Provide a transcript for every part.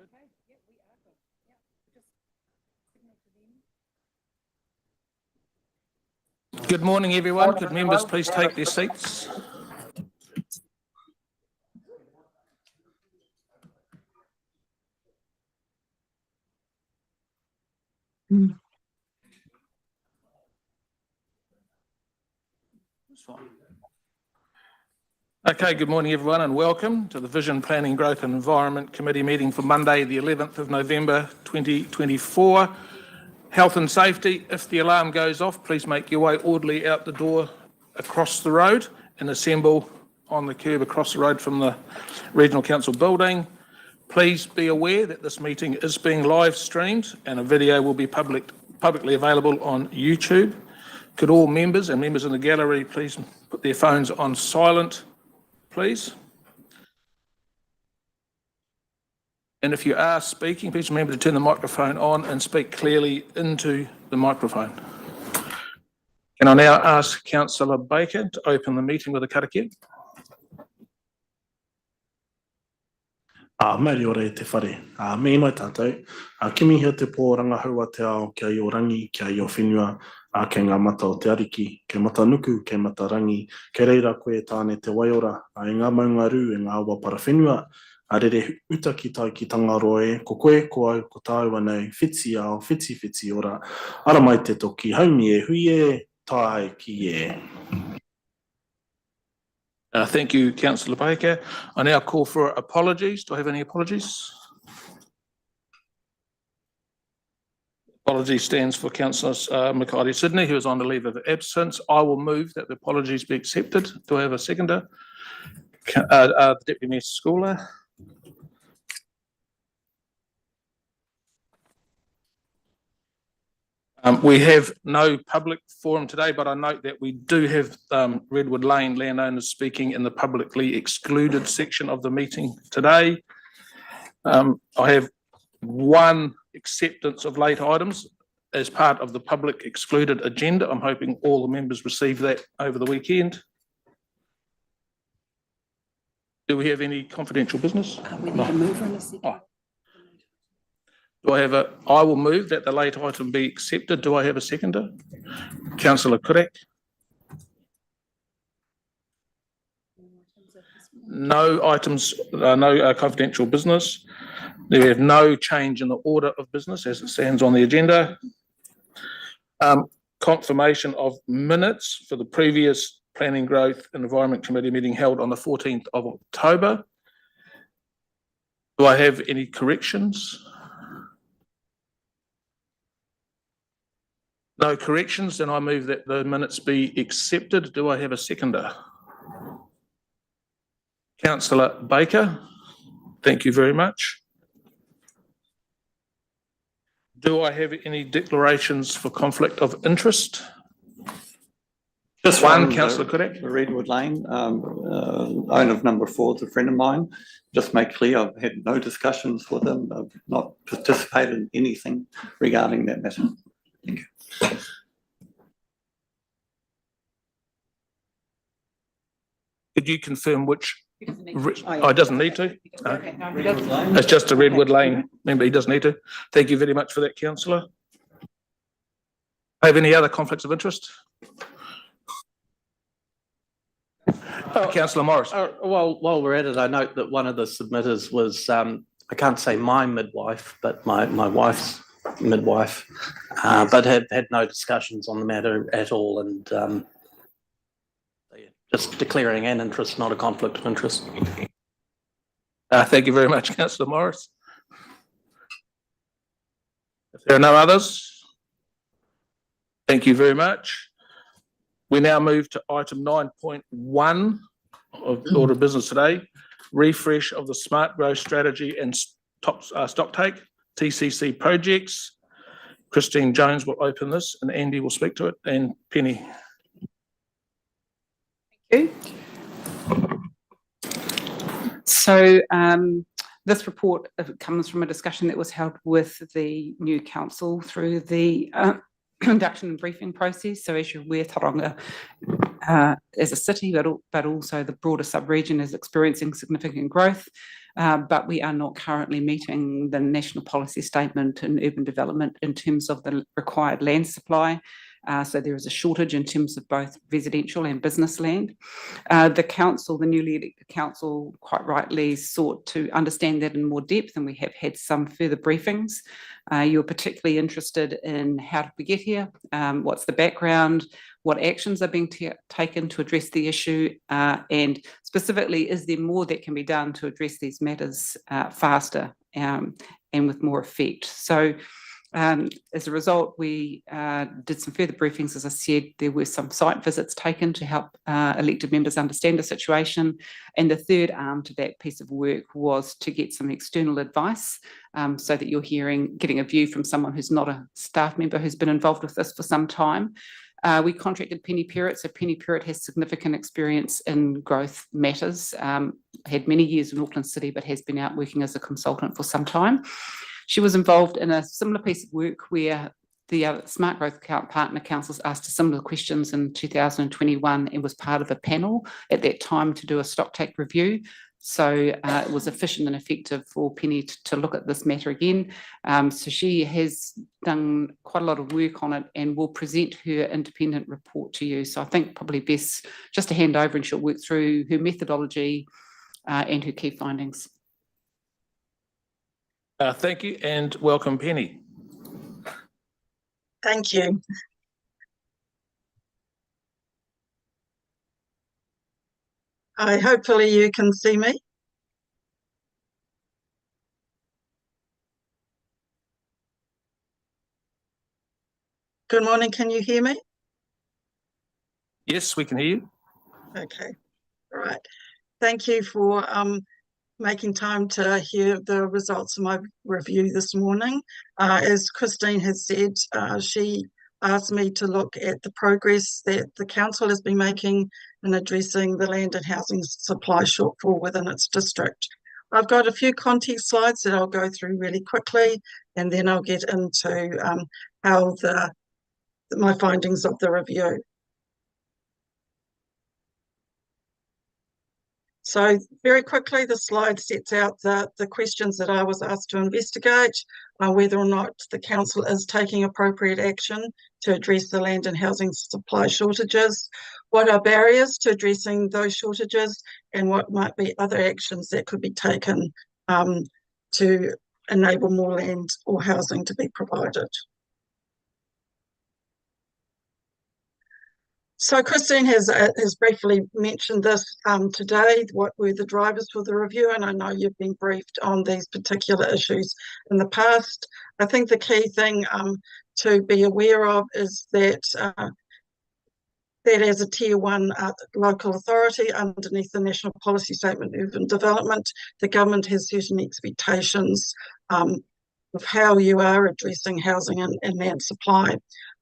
good? Okay, yeah, we are good. Yeah, just signal to them. Good morning, everyone. Could members please take their seats? Okay, good morning, everyone, and welcome to the Vision Planning, Growth and Environment Committee meeting for Monday, the 11th of November, 2024. Health and safety, if the alarm goes off, please make your way orderly out the door across the road and assemble on the curb across the road from the Regional Council building. Please be aware that this meeting is being live streamed and a video will be publicly available on YouTube. Could all members and members in the gallery please put their phones on silent, please? And if you are speaking, please remember to turn the microphone on and speak clearly into the microphone. Can I now ask Councillor Baker to open the meeting with a karakia? Mauri ora e te whare. Me inoi tātou. Ki mihi te pōranga haua te ao kia i o rangi, kia i o whenua, kei ngā mata o te ariki, kei mata nuku, kei mata rangi, kei reira koe tāne te waiora, e ngā maunga rū, e ngā awa para whenua, rere uta ki tai ki Tangaroe, ko koe, ko au, ko tāua nei, whiti ao, whiti ora, ara mai te toki, haumi e hui e, tai ki e. Thank you, Councillor Baker. I now call for apologies. Do I have any apologies? Apology stands for Councillor Makaurau Sydney, who is on the leave of absence. I will move that the apologies be accepted. Do I have a seconder? The Deputy Mayor Schooler. We have no public forum today, but I note that we do have Redwood Lane landowners speaking in the publicly excluded section of the meeting today. I have one acceptance of late items as part of the public excluded agenda. I'm hoping all the members received that over the weekend. Do we have any confidential business? We need a mover in a second. Oh. I will move that the late item be accepted. Do I have a seconder? Councillor Kurak. No items, no confidential business. We have no change in the order of business as it stands on the agenda. Confirmation of minutes for the previous Planning, Growth and Environment Committee meeting held on the 14th of October. Do I have any corrections? No corrections, then I move that the minutes be accepted. Do I have a seconder? Councillor Baker, thank you very much. Do I have any declarations for conflict of interest? Just one, Councillor Kurak. Redwood Lane, owner of number 4 is a friend of mine. Just make clear, I've had no discussions with him. I've not participated in anything regarding that matter. Thank you. Could you confirm which? He doesn't need to. Oh, he doesn't need to? No. Okay, no, he doesn't. It's just a Redwood Lane member, he doesn't need to. Thank you very much for that, Councillor. Have any other conflicts of interest? Councillor Morris. Well, while we're at it, I note that one of the submitters was, I can't say my midwife, but my wife's midwife, but had no discussions on the matter at all, and just declaring an interest, not a conflict of interest. Thank you very much, Councillor Morris. If there are no others, thank you very much. We now move to item 9.1 of the order of business today, refresh of the Smart Growth Strategy and Stocktake TCC projects. Christine Jones will open this and Andy will speak to it, and Penny. Thank you. So this report comes from a discussion that was held with the new council through the induction and briefing process. So as you're aware, Tauranga as a city, but also the broader sub-region is experiencing significant growth. But we are not currently meeting the national policy statement in urban development in terms of the required land supply. So there is a shortage in terms of both residential and business land. The council, the newly elected council, quite rightly sought to understand that in more depth, and we have had some further briefings. You're particularly interested in how did we get here, what's the background, what actions are being taken to address the issue, and specifically, is there more that can be done to address these matters faster and with more effect? So as a result, we did some further briefings. As I said, there were some site visits taken to help elected members understand the situation. And the third arm to that piece of work was to get some external advice so that you're getting a view from someone who's not a staff member who's been involved with this for some time. We contracted Penny Perrott. So Penny Perrott has significant experience in growth matters, had many years in Auckland City, but has been out working as a consultant for some time. She was involved in a similar piece of work where the Smart Growth Partner Councils asked similar questions in 2021 and was part of a panel at that time to do a stocktake review. So it was efficient and effective for Penny to look at this matter again. So she has done quite a lot of work on it and will present her independent report to you. So I think probably best just to hand over and she'll work through her methodology and her key findings. Thank you and welcome, Penny. Thank you. Hopefully you can see me. Good morning, can you hear me? Yes, we can hear you. Okay, all right. Thank you for making time to hear the results of my review this morning. As Christine has said, she asked me to look at the progress that the council has been making in addressing the land and housing supply shortfall within its district. I've got a few context slides that I'll go through really quickly, and then I'll get into how my findings of the review. So very quickly, the slide sets out the questions that I was asked to investigate, whether or not the council is taking appropriate action to address the land and housing supply shortages, what are barriers to addressing those shortages, and what might be other actions that could be taken to enable more land or housing to be provided. So Christine has briefly mentioned this today, what were the drivers for the review, and I know you've been briefed on these particular issues in the past. I think the key thing to be aware of is that that as a Tier 1 local authority underneath the National Policy Statement Urban Development, the government has certain expectations of how you are addressing housing and land supply,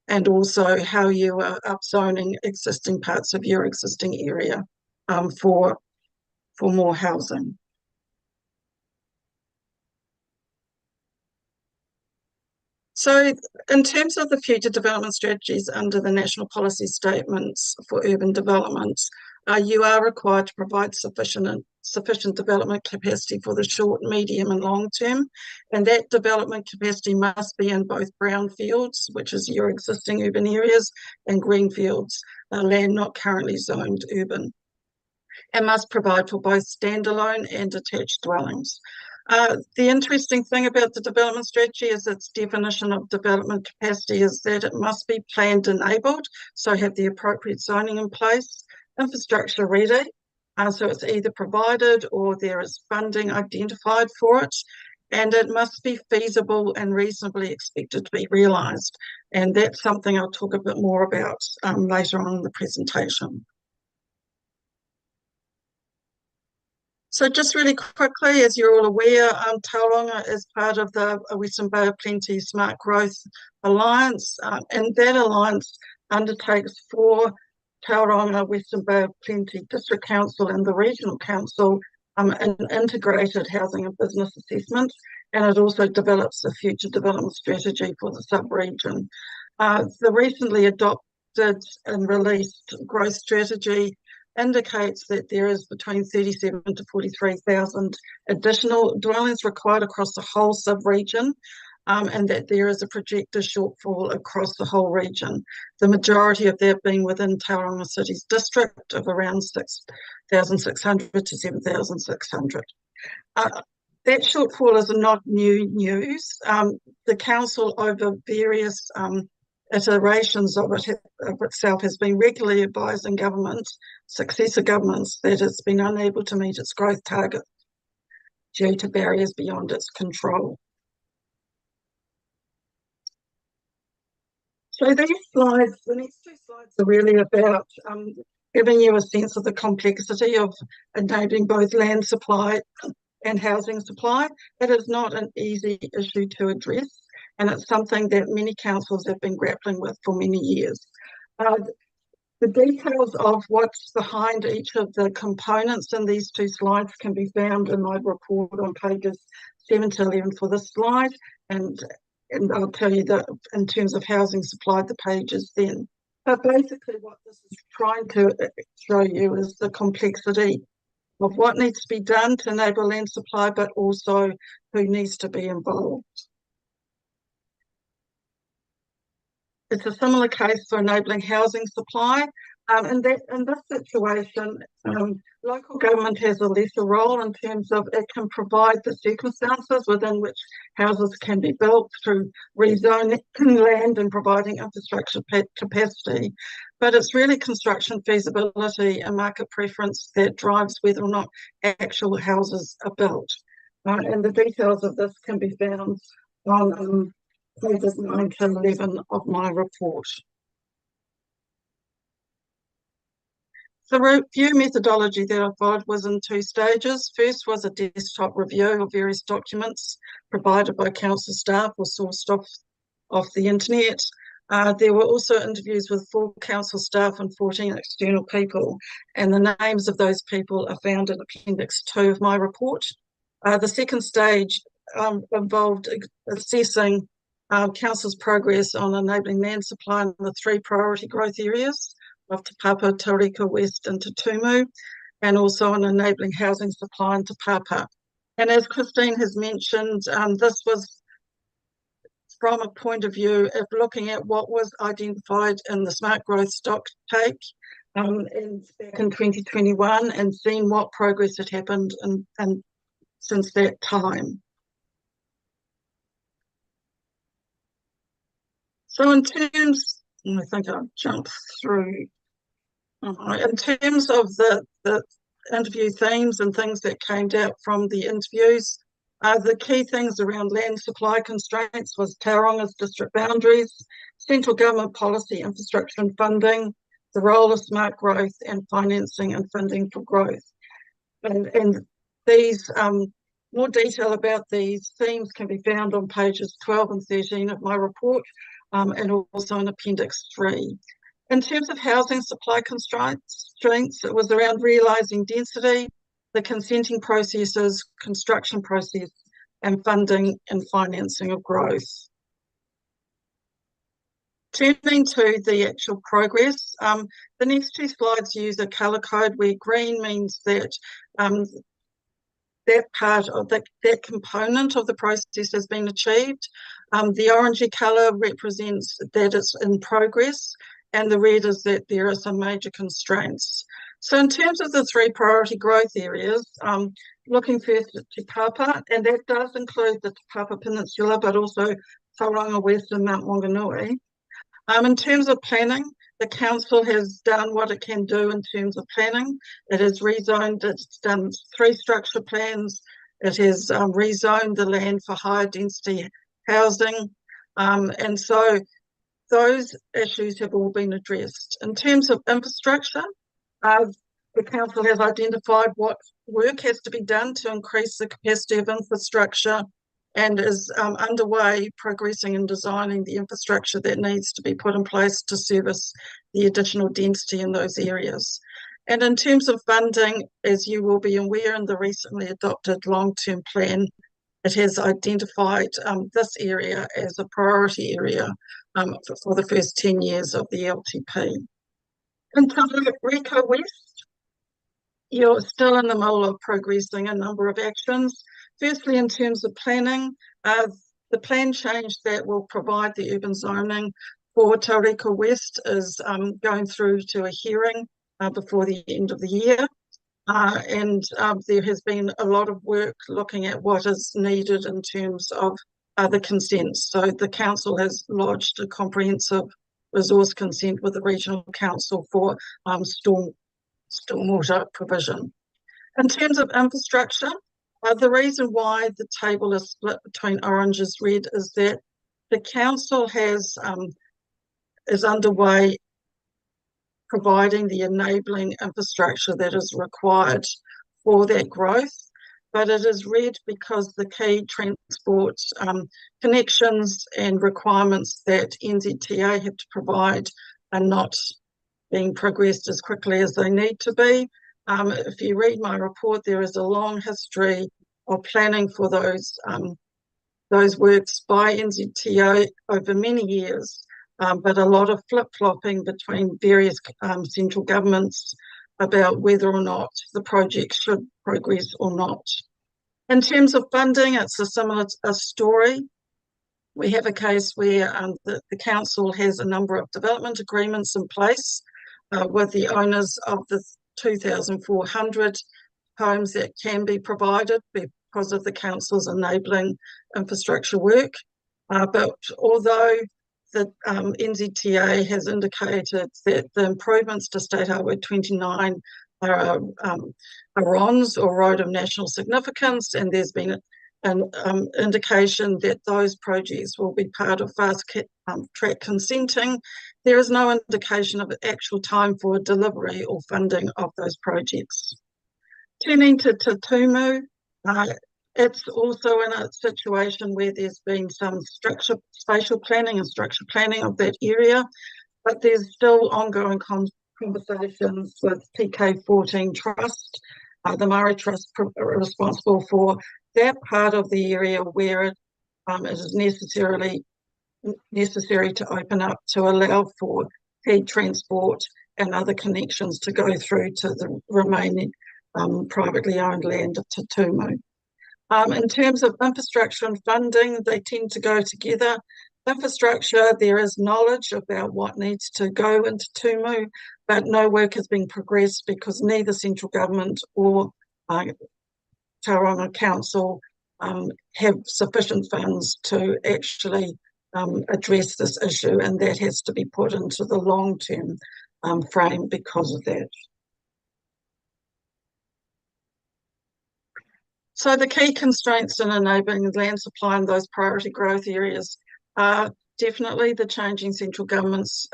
and also how you are upzoning existing parts of your existing area for more housing. So in terms of the future development strategies under the National Policy Statements for Urban Development, you are required to provide sufficient development capacity for the short, medium and long term, and that development capacity must be in both brownfields, which is your existing urban areas, and greenfields, land not currently zoned urban, and must provide for both standalone and detached dwellings. The interesting thing about the development strategy is its definition of development capacity is that it must be planned enabled, so have the appropriate zoning in place, infrastructure ready, so it's either provided or there is funding identified for it, and it must be feasible and reasonably expected to be realised. And that's something I'll talk a bit more about later on in the presentation. So just really quickly, as you're all aware, Tauranga is part of the Western Bay of Plenty Smart Growth Alliance, and that alliance undertakes for Tauranga, Western Bay of Plenty District Council and the Regional Council an integrated housing and business assessment, and it also develops a future development strategy for the sub-region. The recently adopted and released growth strategy indicates that there is between 37 to 43,000 additional dwellings required across the whole sub-region, and that there is a projected shortfall across the whole region. The majority of that being within Tauranga City's district of around 6,600 to 7,600. That shortfall is not new news. The council, over various iterations of itself, has been regularly advising successive governments, that it's been unable to meet its growth target due to barriers beyond its control. So these slides, the next two slides, are really about giving you a sense of the complexity of enabling both land supply and housing supply. It is not an easy issue to address, and it's something that many councils have been grappling with for many years. The details of what's behind each of the components in these two slides can be found in my report on pages 7 to 11 for this slide, and I'll tell you that in terms of housing supply, the pages then. But basically what this is trying to show you is the complexity of what needs to be done to enable land supply, but also who needs to be involved. It's a similar case for enabling housing supply. In this situation, local government has a lesser role in terms of it can provide the circumstances within which houses can be built through rezoning land and providing infrastructure capacity. But it's really construction feasibility and market preference that drives whether or not actual houses are built. And the details of this can be found on pages 9 to 11 of my report. The review methodology that I followed was in two stages. First was a desktop review of various documents provided by council staff or sourced off the internet. There were also interviews with 4 council staff and 14 external people, and the names of those people are found in Appendix 2 of my report. The second stage involved assessing council's progress on enabling land supply in the 3 priority growth areas of Te Papa, Taurika West and Te Tumu, and also on enabling housing supply in Te Papa. And as Christine has mentioned, this was from a point of view of looking at what was identified in the Smart Growth Stock Take back in 2021, and seeing what progress had happened and since that time. So in terms, I think I'll jump through. In terms of the interview themes and things that came out from the interviews, the key things around land supply constraints was Tauranga's district boundaries, central government policy, infrastructure and funding, the role of smart growth, and financing and funding for growth. And these, more detail about these themes can be found on pages 12 and 13 of my report, and also in Appendix 3. In terms of housing supply constraints, it was around realising density, the consenting processes, construction process, and funding and financing of growth. Turning to the actual progress, the next 2 slides use a colour code where green means that that part of that component of the process has been achieved. The orangey colour represents that it's in progress, and the red is that there are some major constraints. So in terms of the 3 priority growth areas, looking first at Te Papa, and that does include the Te Papa Peninsula, but also Tauranga West and Mount Maunganui. In terms of planning, the council has done what it can do in terms of planning. It has rezoned, it's done 3 structure plans, it has rezoned the land for higher density housing, and so those issues have all been addressed. In terms of infrastructure, the council has identified what work has to be done to increase the capacity of infrastructure, and is underway progressing and designing the infrastructure that needs to be put in place to service the additional density in those areas. And in terms of funding, as you will be aware, in the recently adopted long-term plan, it has identified this area as a priority area for the first 10 years of the LTP. In Tauriko West, you're still in the middle of progressing a number of actions. Firstly, in terms of planning, the plan change that will provide the urban zoning for Tauriko West is going through to a hearing before the end of the year. And there has been a lot of work looking at what is needed in terms of the consents. So the council has lodged a comprehensive resource consent with the regional council for stormwater provision. In terms of infrastructure, the reason why the table is split between orange and red is that the council is underway providing the enabling infrastructure that is required for that growth, but it is red because the key transport connections and requirements that NZTA have to provide are not being progressed as quickly as they need to be. If you read my report, there is a long history of planning for those works by NZTA over many years, but a lot of flip-flopping between various central governments about whether or not the project should progress or not. In terms of funding, it's a similar story. We have a case where the council has a number of development agreements in place with the owners of the 2,400 homes that can be provided because of the council's enabling infrastructure work. But although the NZTA has indicated that the improvements to State Highway 29 are RONS, or Road of National Significance, and there's been an indication that those projects will be part of fast track consenting, there is no indication of actual time for delivery or funding of those projects. Turning to Te Tumu, it's also in a situation where there's been some spatial planning and structure planning of that area, but there's still ongoing conversations with PK14 Trust, the Māori Trust responsible for that part of the area where it is necessary to open up to allow for feed transport and other connections to go through to the remaining privately owned land of Te Tumu. In terms of infrastructure and funding, they tend to go together. Infrastructure, there is knowledge about what needs to go into Tumu, but no work has been progressed because neither central government or Tauranga Council have sufficient funds to actually address this issue, and that has to be put into the long-term frame because of that. So the key constraints in enabling land supply in those priority growth areas are definitely the changing central government's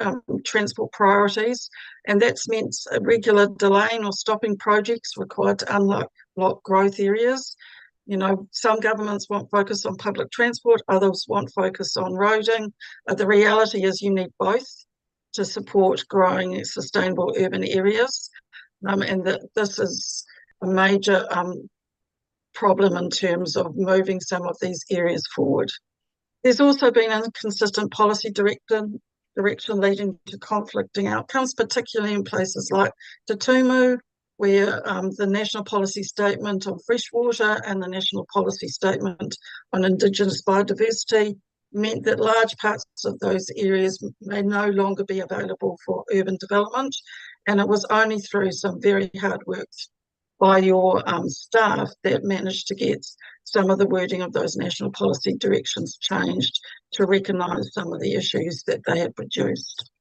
transport priorities, and that's meant a regular delaying or stopping projects required to unlock growth areas. You know, some governments want focus on public transport, others want focus on roading. The reality is you need both to support growing sustainable urban areas, and that this is a major problem in terms of moving some of these areas forward. There's also been inconsistent policy direction leading to conflicting outcomes, particularly in places like Te Tumu, where the National Policy Statement on Freshwater and the National Policy Statement on Indigenous Biodiversity meant that large parts of those areas may no longer be available for urban development. And it was only through some very hard work by your staff that managed to get some of the wording of those national policy directions changed to recognise some of the issues that they had produced.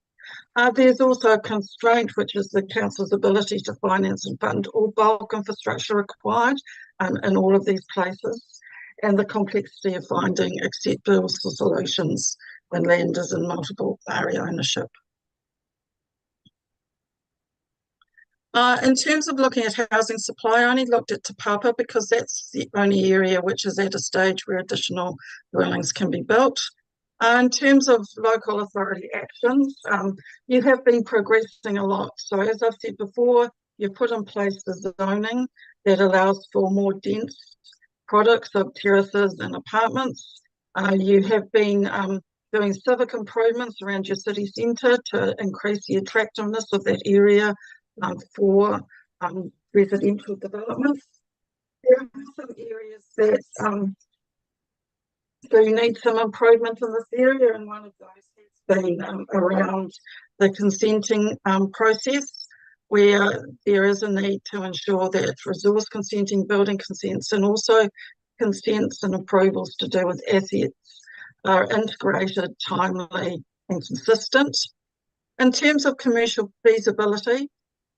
There's also a constraint, which is the council's ability to finance and fund all bulk infrastructure required in all of these places, and the complexity of finding acceptable solutions when land is in multiple area ownership. In terms of looking at housing supply, I only looked at Te Papa because that's the only area which is at a stage where additional dwellings can be built. In terms of local authority actions, you have been progressing a lot. So as I've said before, you've put in place the zoning that allows for more dense products of terraces and apartments. You have been doing civic improvements around your city centre to increase the attractiveness of that area for residential development. There are some areas that do need some improvement in this area, and one of those has been around the consenting process, where there is a need to ensure that resource consenting, building consents, and also consents and approvals to do with assets are integrated, timely, and consistent. In terms of commercial feasibility,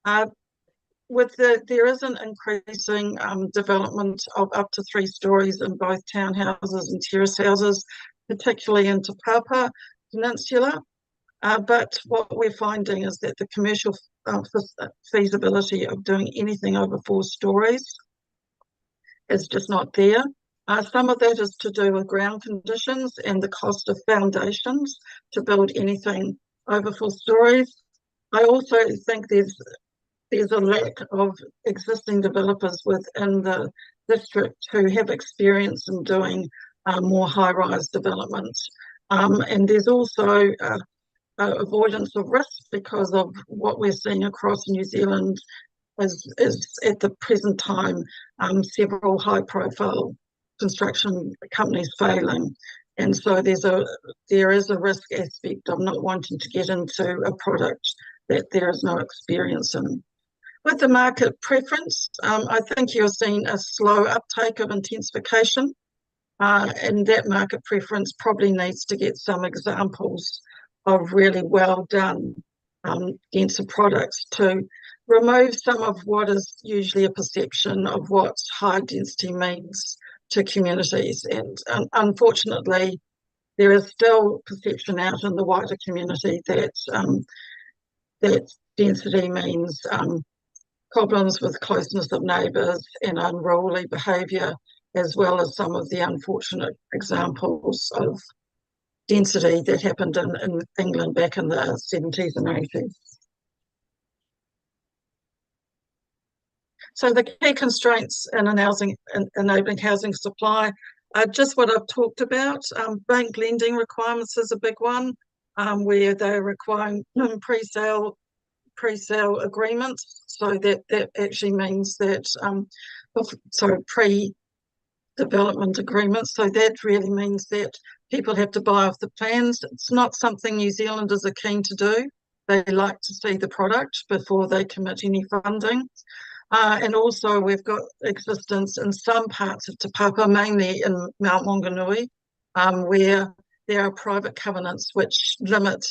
there is an increasing development of up to 3 stories in both townhouses and terrace houses, particularly in Te Papa Peninsula. But what we're finding is that the commercial feasibility of doing anything over 4 stories is just not there. Some of that is to do with ground conditions and the cost of foundations to build anything over 4 stories. I also think there's a lack of existing developers within the district who have experience in doing more high-rise developments. And there's also avoidance of risk because of what we're seeing across New Zealand is at the present time several high-profile construction companies failing. And so there is a risk aspect of not wanting to get into a product that there is no experience in. With the market preference, I think you're seeing a slow uptake of intensification, and that market preference probably needs to get some examples of really well done denser products to remove some of what is usually a perception of what high density means to communities. And unfortunately, there is still perception out in the wider community that that density means problems with closeness of neighbours and unruly behaviour, as well as some of the unfortunate examples of density that happened in England back in the 70s and 80s. So the key constraints in enabling housing supply are just what I've talked about. Bank lending requirements is a big one, where they're requiring pre-sale agreements. So that actually means that, pre-development agreements. So that really means that people have to buy off the plans. It's not something New Zealanders are keen to do. They like to see the product before they commit any funding. And also we've got existence in some parts of Te Papa, mainly in Mount Maunganui, where there are private covenants which limit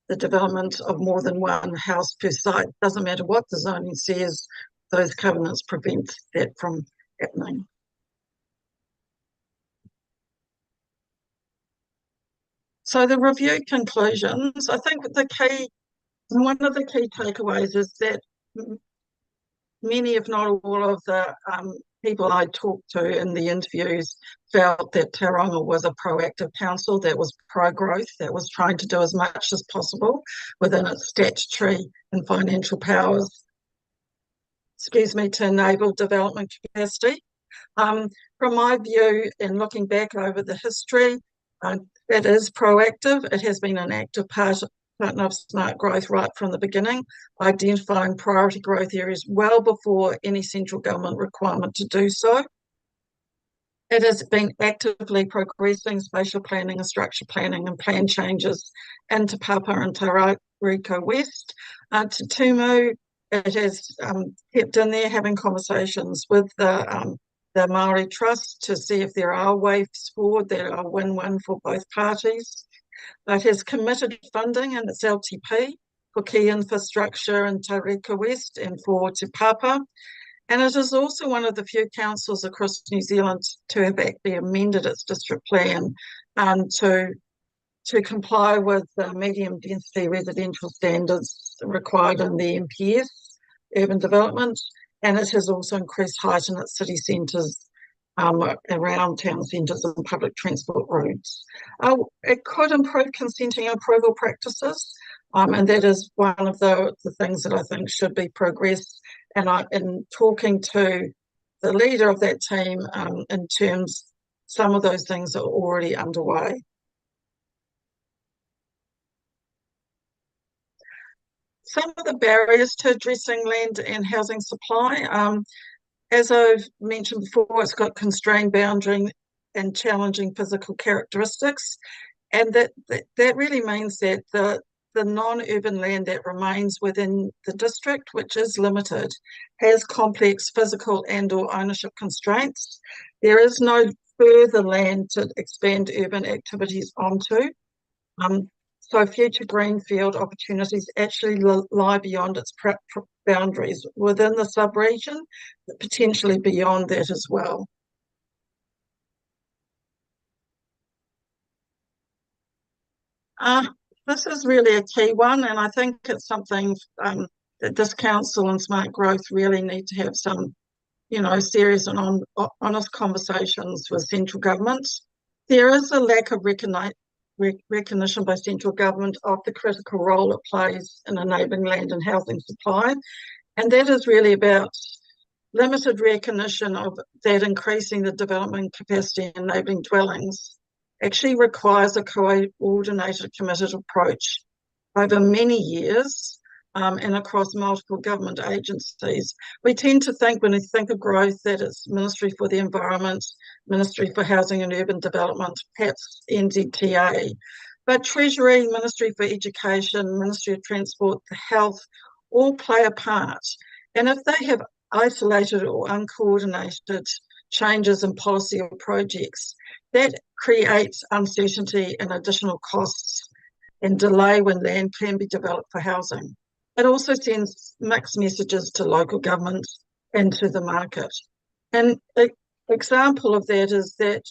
the development of more than one house per site. Doesn't matter what the zoning says, those covenants prevent that from happening. So the review conclusions, I think one of the key takeaways is that many, if not all of the people I talked to in the interviews felt that Tauranga was a proactive council that was pro-growth, that was trying to do as much as possible within its statutory and financial powers, to enable development capacity. From my view, and looking back over the history, it is proactive. It has been an active partner of smart growth right from the beginning, identifying priority growth areas well before any central government requirement to do so. It has been actively progressing spatial planning and structure planning and plan changes in Te Papa and Tauriko West. To Tumu, it has kept in there having conversations with the Māori Trust to see if there are ways forward that are win-win for both parties. It has committed funding in its LTP for key infrastructure in Tauriko West and for Te Papa. And it is also one of the few councils across New Zealand to have actually amended its district plan to comply with the medium density residential standards required in the MPS, urban development. And it has also increased height in its city centres around town centres and public transport routes. It could improve consenting and approval practices, and that is one of the things that I think should be progressed. And in talking to the leader of that team, in terms, some of those things are already underway. some of the barriers to addressing land and housing supply. As I've mentioned before, it's got constrained boundary and challenging physical characteristics. And that really means that the non-urban land that remains within the district, which is limited, has complex physical and or ownership constraints. There is no further land to expand urban activities onto. So future greenfield opportunities actually lie beyond its boundaries within the sub-region, but potentially beyond that as well. This is really a key one, and I think it's something that this council and Smart Growth really need to have some, serious and honest conversations with central government. There is a lack of recognition by central government of the critical role it plays in enabling land and housing supply, and that is really about limited recognition of that increasing the development capacity enabling dwellings actually requires a coordinated, committed approach over many years and across multiple government agencies. We tend to think, when we think of growth, that it's Ministry for the Environment, Ministry for Housing and Urban Development, perhaps NZTA, but Treasury, Ministry for Education, Ministry of Transport, the Health, all play a part. And if they have isolated or uncoordinated changes in policy or projects, that creates uncertainty and additional costs and delay when land can be developed for housing. It also sends mixed messages to local government and to the market. And an example of that is that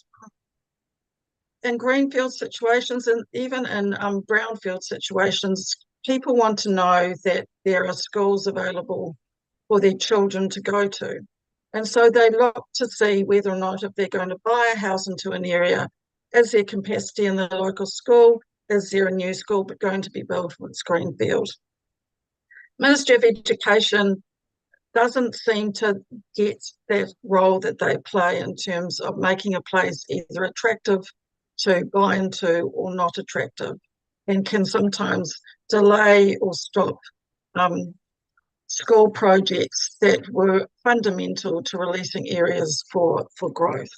in greenfield situations and even in brownfield situations, people want to know that there are schools available for their children to go to. And so they look to see whether or not, if they're going to buy a house into an area, is there capacity in the local school? Is there a new school but going to be built with greenfield? Ministry of Education doesn't seem to get that role that they play in terms of making a place either attractive to buy into or not attractive, and can sometimes delay or stop school projects that were fundamental to releasing areas for growth.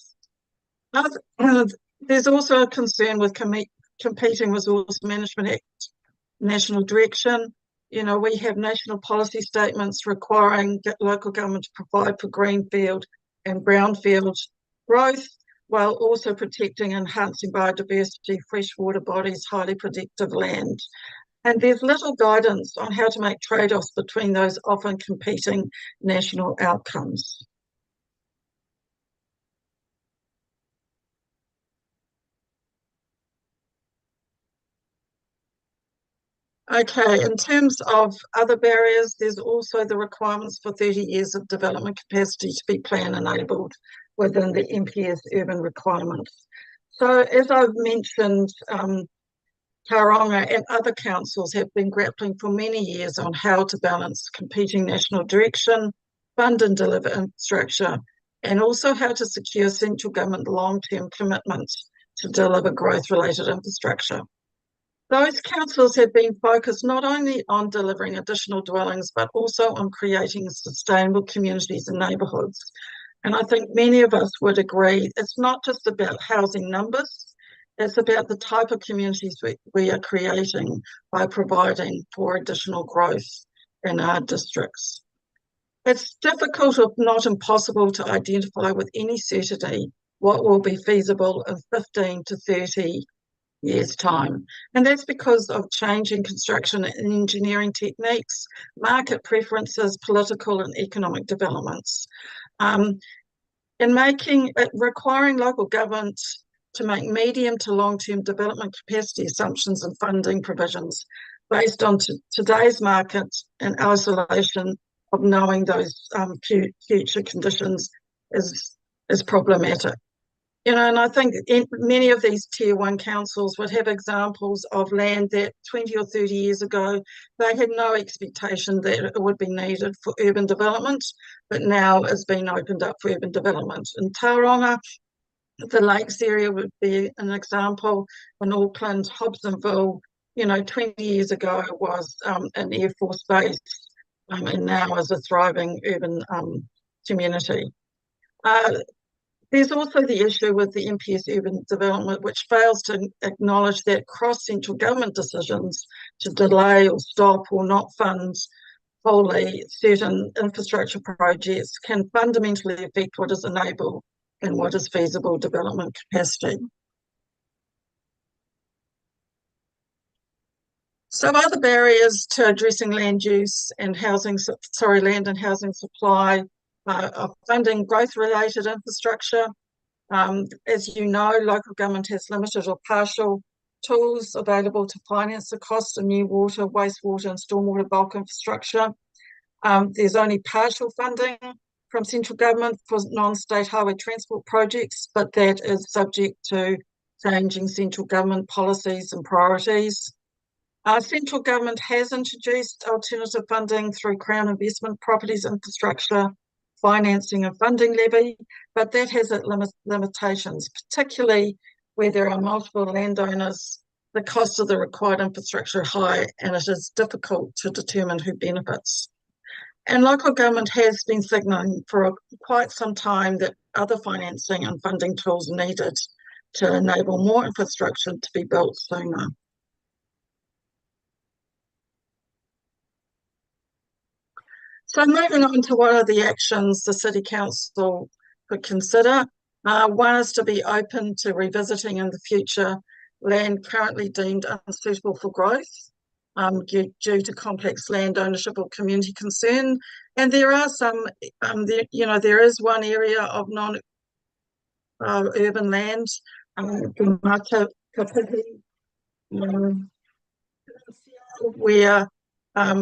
There's also a concern with Competing Resource Management Act, National Direction. We have national policy statements requiring local government to provide for greenfield and brownfield growth, while also protecting and enhancing biodiversity, freshwater bodies, highly productive land. And there's little guidance on how to make trade-offs between those often competing national outcomes. Okay, in terms of other barriers, there's also the requirements for 30 years of development capacity to be plan enabled within the MPS urban requirements. So as I've mentioned, Tauranga and other councils have been grappling for many years on how to balance competing national direction, fund and deliver infrastructure, and also how to secure central government long-term commitments to deliver growth-related infrastructure. Those councils have been focused not only on delivering additional dwellings, but also on creating sustainable communities and neighbourhoods. And I think many of us would agree it's not just about housing numbers, it's about the type of communities we are creating by providing for additional growth in our districts. It's difficult, if not impossible, to identify with any certainty what will be feasible in 15 to 30 years' time. And that's because of changing construction and engineering techniques, market preferences, political and economic developments. Requiring local governments to make medium to long-term development capacity assumptions and funding provisions based on today's market and isolation of knowing those future conditions is problematic. And I think many of these Tier 1 councils would have examples of land that 20 or 30 years ago, they had no expectation that it would be needed for urban development, but now is being opened up for urban development. In Tauranga, the Lakes area would be an example. In Auckland, Hobsonville, 20 years ago was an Air Force base, and now is a thriving urban community. There's also the issue with the MPS urban development, which fails to acknowledge that cross-central government decisions to delay or stop or not fund wholly certain infrastructure projects can fundamentally affect what is enabled and what is feasible development capacity. Some other barriers to addressing land use and land and housing supply are funding growth-related infrastructure. As you know, local government has limited or partial tools available to finance the cost of new water, wastewater and stormwater bulk infrastructure. There's only partial funding from central government for non-state highway transport projects, but that is subject to changing central government policies and priorities. Central government has introduced alternative funding through Crown Investment Properties Infrastructure Financing and Funding Levy, but that has its limitations, particularly where there are multiple landowners. The cost of the required infrastructure are high and it is difficult to determine who benefits. And local government has been signalling for quite some time that other financing and funding tools are needed to enable more infrastructure to be built sooner. So moving on to what are the actions the City Council could consider. One is to be open to revisiting in the future land currently deemed unsuitable for growth due to complex land ownership or community concern. And there are some, there is one area of non-urban land, where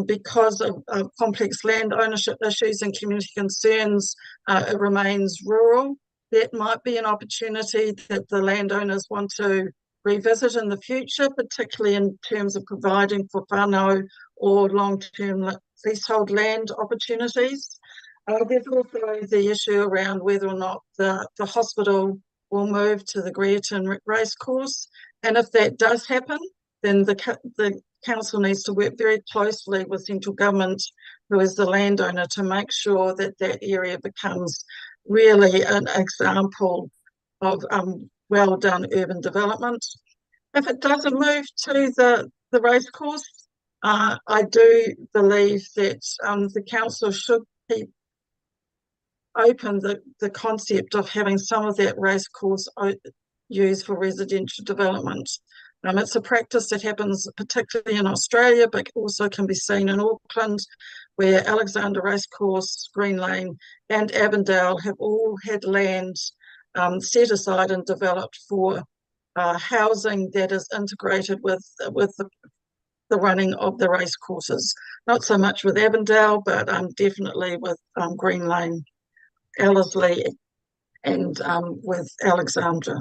because of complex land ownership issues and community concerns, it remains rural. That might be an opportunity that the landowners want to revisit in the future, particularly in terms of providing for whānau or long-term leasehold land opportunities. There's also the issue around whether or not the hospital will move to the Greerton Racecourse. And if that does happen, then the council needs to work very closely with central government, who is the landowner, to make sure that that area becomes really an example of well done urban development. If it doesn't move to the racecourse, I do believe that the council should keep open the concept of having some of that racecourse used for residential development. It's a practice that happens particularly in Australia, but also can be seen in Auckland, where Alexandra Racecourse, Green Lane and Avondale have all had land set aside and developed for housing that is integrated with the running of the race courses. Not so much with Avondale, but definitely with Green Lane, Ellerslie and with Alexandra.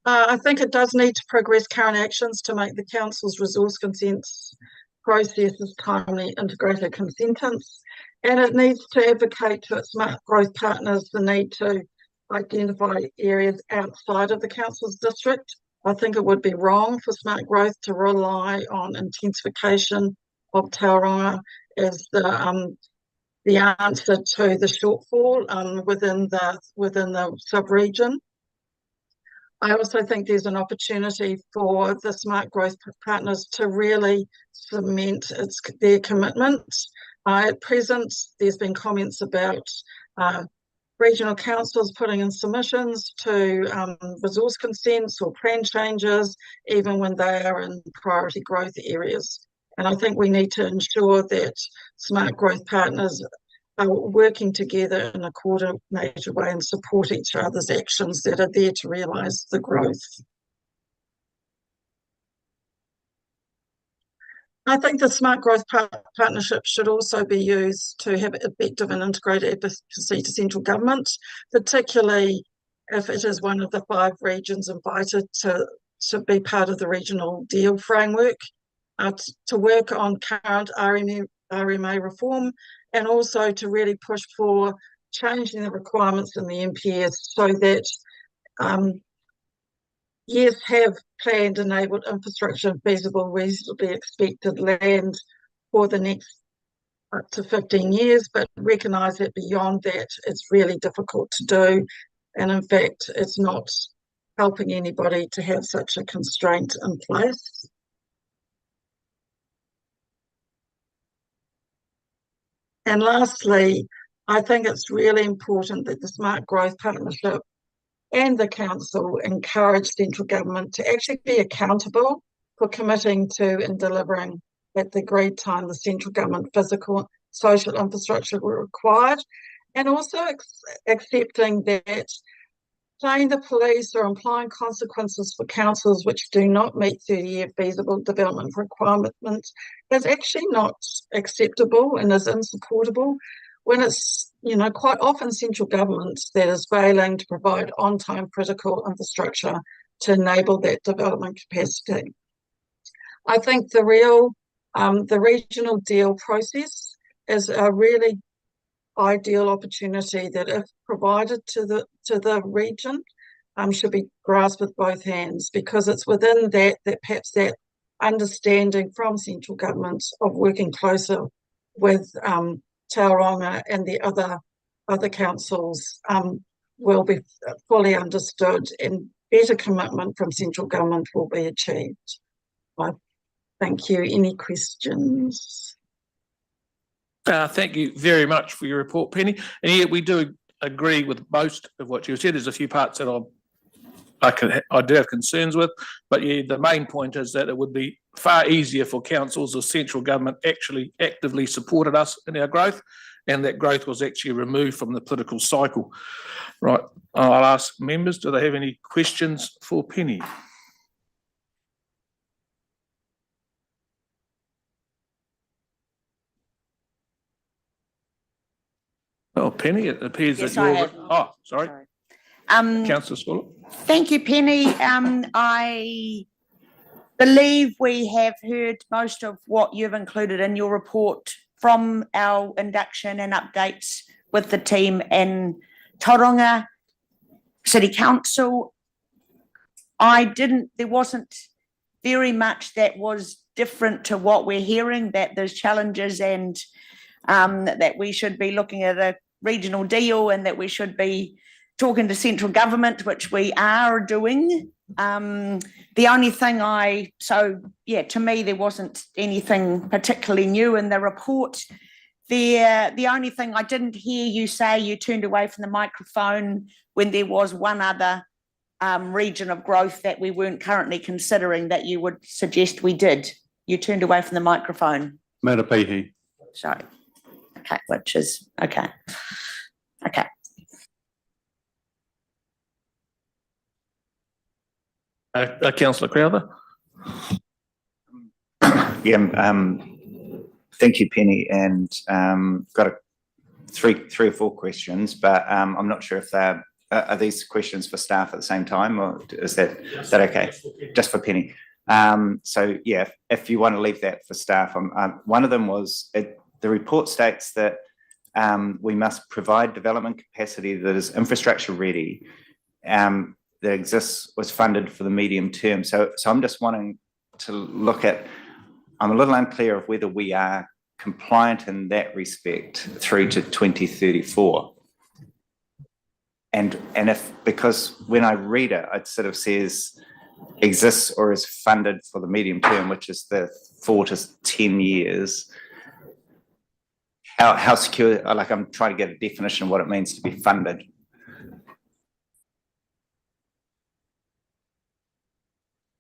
I think it does need to progress current actions to make the council's resource consents processes timely, integrated consentence, and it needs to advocate to its smart growth partners the need to identify areas outside of the council's district. I think it would be wrong for smart growth to rely on intensification of Tauranga as the answer to the shortfall within the sub-region. I also think there's an opportunity for the smart growth partners to really cement their commitment. At present, there's been comments about regional councils putting in submissions to resource consents or plan changes, even when they are in priority growth areas. And I think we need to ensure that smart growth partners are working together in a coordinated way and support each other's actions that are there to realise the growth. I think the smart growth partnership should also be used to have effective and integrated advocacy to central government, particularly if it is one of the 5 regions invited to be part of the regional deal framework, to work on current RMA reform, and also to really push for changing the requirements in the NPS so that yes, have planned enabled infrastructure and feasible reasonably expected land for the next up to 15 years, but recognise that beyond that, it's really difficult to do. And in fact, it's not helping anybody to have such a constraint in place. And lastly, I think it's really important that the Smart Growth Partnership and the Council encourage central government to actually be accountable for committing to and delivering at the agreed time the central government physical social infrastructure were required, and also accepting that playing the police or implying consequences for councils which do not meet 30-year feasible development requirements is actually not acceptable and is insupportable when it's, quite often central government that is failing to provide on-time critical infrastructure to enable that development capacity. I think the regional deal process is a really ideal opportunity that, if provided to the region, should be grasped with both hands, because it's within that perhaps that understanding from central government of working closer with Tauranga and the other councils will be fully understood, and better commitment from central government will be achieved. Thank you. Any questions? Thank you very much for your report, Penny. And yet we do agree with most of what you said. There's a few parts that I do have concerns with, but yeah, the main point is that it would be far easier for councils or central government actually actively supported us in our growth, and that growth was actually removed from the political cycle. Right, I'll ask members, do they have any questions for Penny? Oh, Penny, it appears Yes, that I you're... have. Oh, sorry. Councillor Scollett. Thank you, Penny. I believe we have heard most of what you've included in your report from our induction and updates with the team in Tauranga City Council. There wasn't very much that was different to what we're hearing, that there's challenges and that we should be looking at a regional deal and that we should be talking to central government, which we are doing. The only thing to me, there wasn't anything particularly new in the report. The only thing I didn't hear you say, you turned away from the microphone when there was one other region of growth that we weren't currently considering that you would suggest we did. You turned away from the microphone. Matapihi. Sorry. Okay, which is, okay. Okay. Councillor Crowther. Yeah, thank you, Penny, and got three or four questions, but I'm not sure if are these questions for staff at the same time, or is that okay? Just for Penny. So yeah, if you want to leave that for staff, one of them was the report states that we must provide development capacity that is infrastructure ready, that exists, was funded for the medium term. So I'm just wanting to look at, I'm a little unclear of whether we are compliant in that respect through to 2034. And if, because when I read it, it sort of says exists or is funded for the medium term, which is the 4 to 10 years. How secure, like I'm trying to get a definition of what it means to be funded.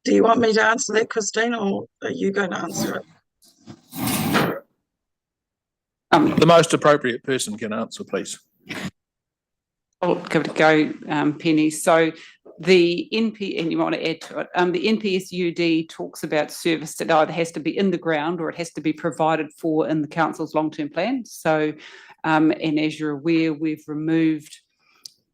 Do you want me to answer that, Christine, or are you going to answer it? The most appropriate person can answer, please. I'll give it a go, Penny. So the NP, and you want to add to it, the NPSUD talks about service that either has to be in the ground or it has to be provided for in the council's long-term plan. So, and as you're aware, we've removed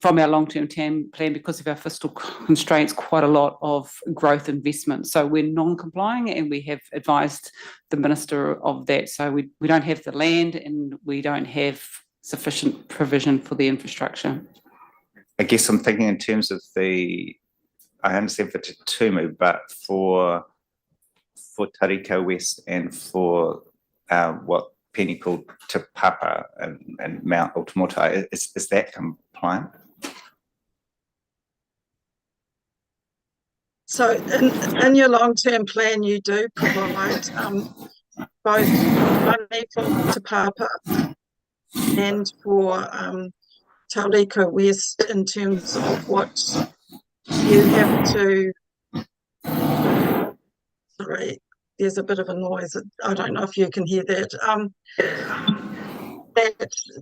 from our long-term plan, because of our fiscal constraints, quite a lot of growth investment. So we're non-complying, and we have advised the Minister of that. So we don't have the land and we don't have sufficient provision for the infrastructure. I guess I'm thinking in terms of I understand for Te Tumu, but for Tariko West and for what Penny called Te Papa and Mount Otomotai, is that compliant? So in your long-term plan, you do provide both money for Te Papa and for Tauriko West in terms of what you have to. Sorry, there's a bit of a noise. I don't know if you can hear that.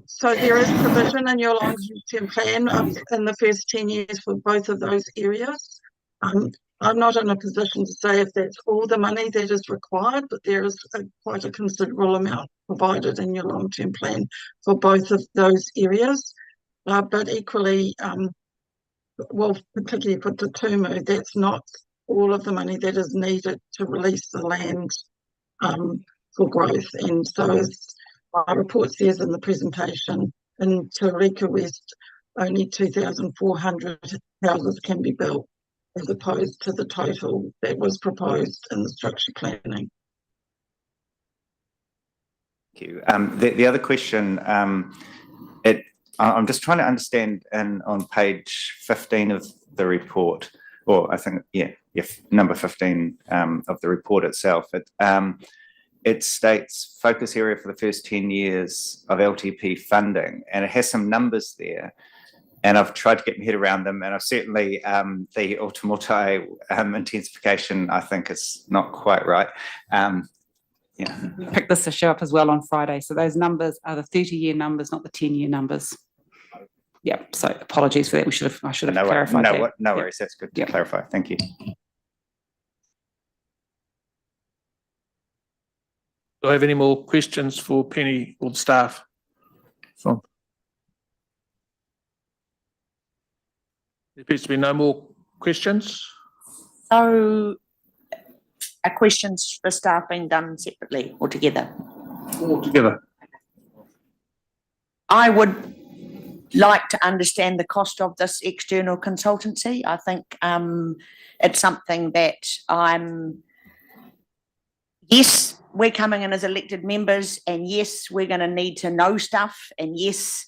So there is provision in your long-term plan in the first 10 years for both of those areas. I'm not in a position to say if that's all the money that is required, but there is quite a considerable amount provided in your long-term plan for both of those areas. But equally, well, particularly for Te Tumu, that's not all of the money that is needed to release the land for growth. And so as my report says in the presentation, in Tauriko West, only 2,400 houses can be built, as opposed to the total that was proposed in the structure planning. Thank you. The other question, I'm just trying to understand, and on page 15 of the report, or I think, number 15 of the report itself, it states focus area for the first 10 years of LTP funding, and it has some numbers there. And I've tried to get my head around them, and I've certainly, the Otomotai intensification, I think, is not quite right. We picked this issue up as well on Friday. So those numbers are the 30-year numbers, not the 10-year numbers. Yeah, so apologies for that. I should have clarified that. No worries, that's good to clarify. Thank you. Do I have any more questions for Penny or the staff? There appears to be no more questions. So are questions for staff being done separately or together? All together. I would like to understand the cost of this external consultancy. I think it's something that yes, we're coming in as elected members, and yes, we're going to need to know stuff, and yes,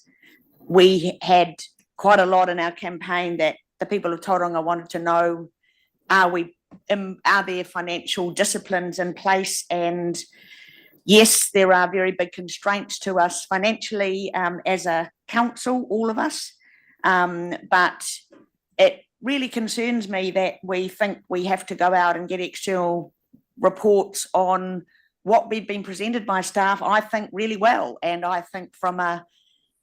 we had quite a lot in our campaign that the people of Tauranga wanted to know, are there financial disciplines in place? And yes, there are very big constraints to us financially as a council, all of us, but it really concerns me that we think we have to go out and get external reports on what we've been presented by staff, I think, really well. And I think from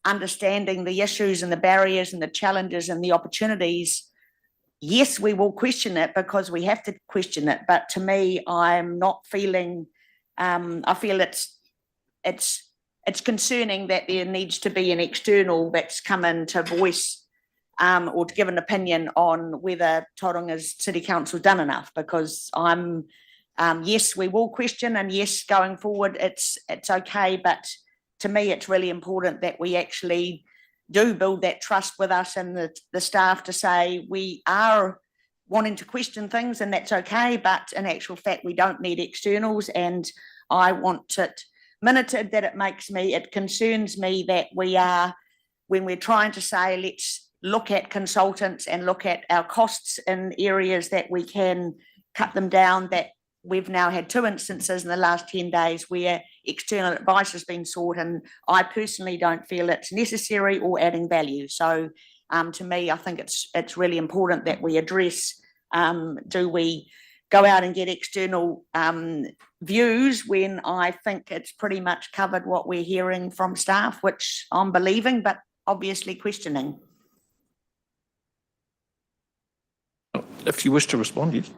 understanding the issues and the barriers and the challenges and the opportunities, yes, we will question it because we have to question it. But to me, I'm not feeling, I feel it's concerning that there needs to be an external that's come in to voice or to give an opinion on whether Tauranga's City Council done enough, because yes, we will question, and yes, going forward, it's okay. But to me, it's really important that we actually do build that trust with us and the staff to say we are wanting to question things, and that's okay. But in actual fact, we don't need externals. And I want it minuted that it concerns me that when we're trying to say, let's look at consultants and look at our costs in areas that we can cut them down, that we've now had 2 instances in the last 10 days where external advice has been sought, and I personally don't feel it's necessary or adding value. So to me, I think it's really important that we address, do we go out and get external views when I think it's pretty much covered what we're hearing from staff, which I'm believing, but obviously questioning. If you wish to respond, yes.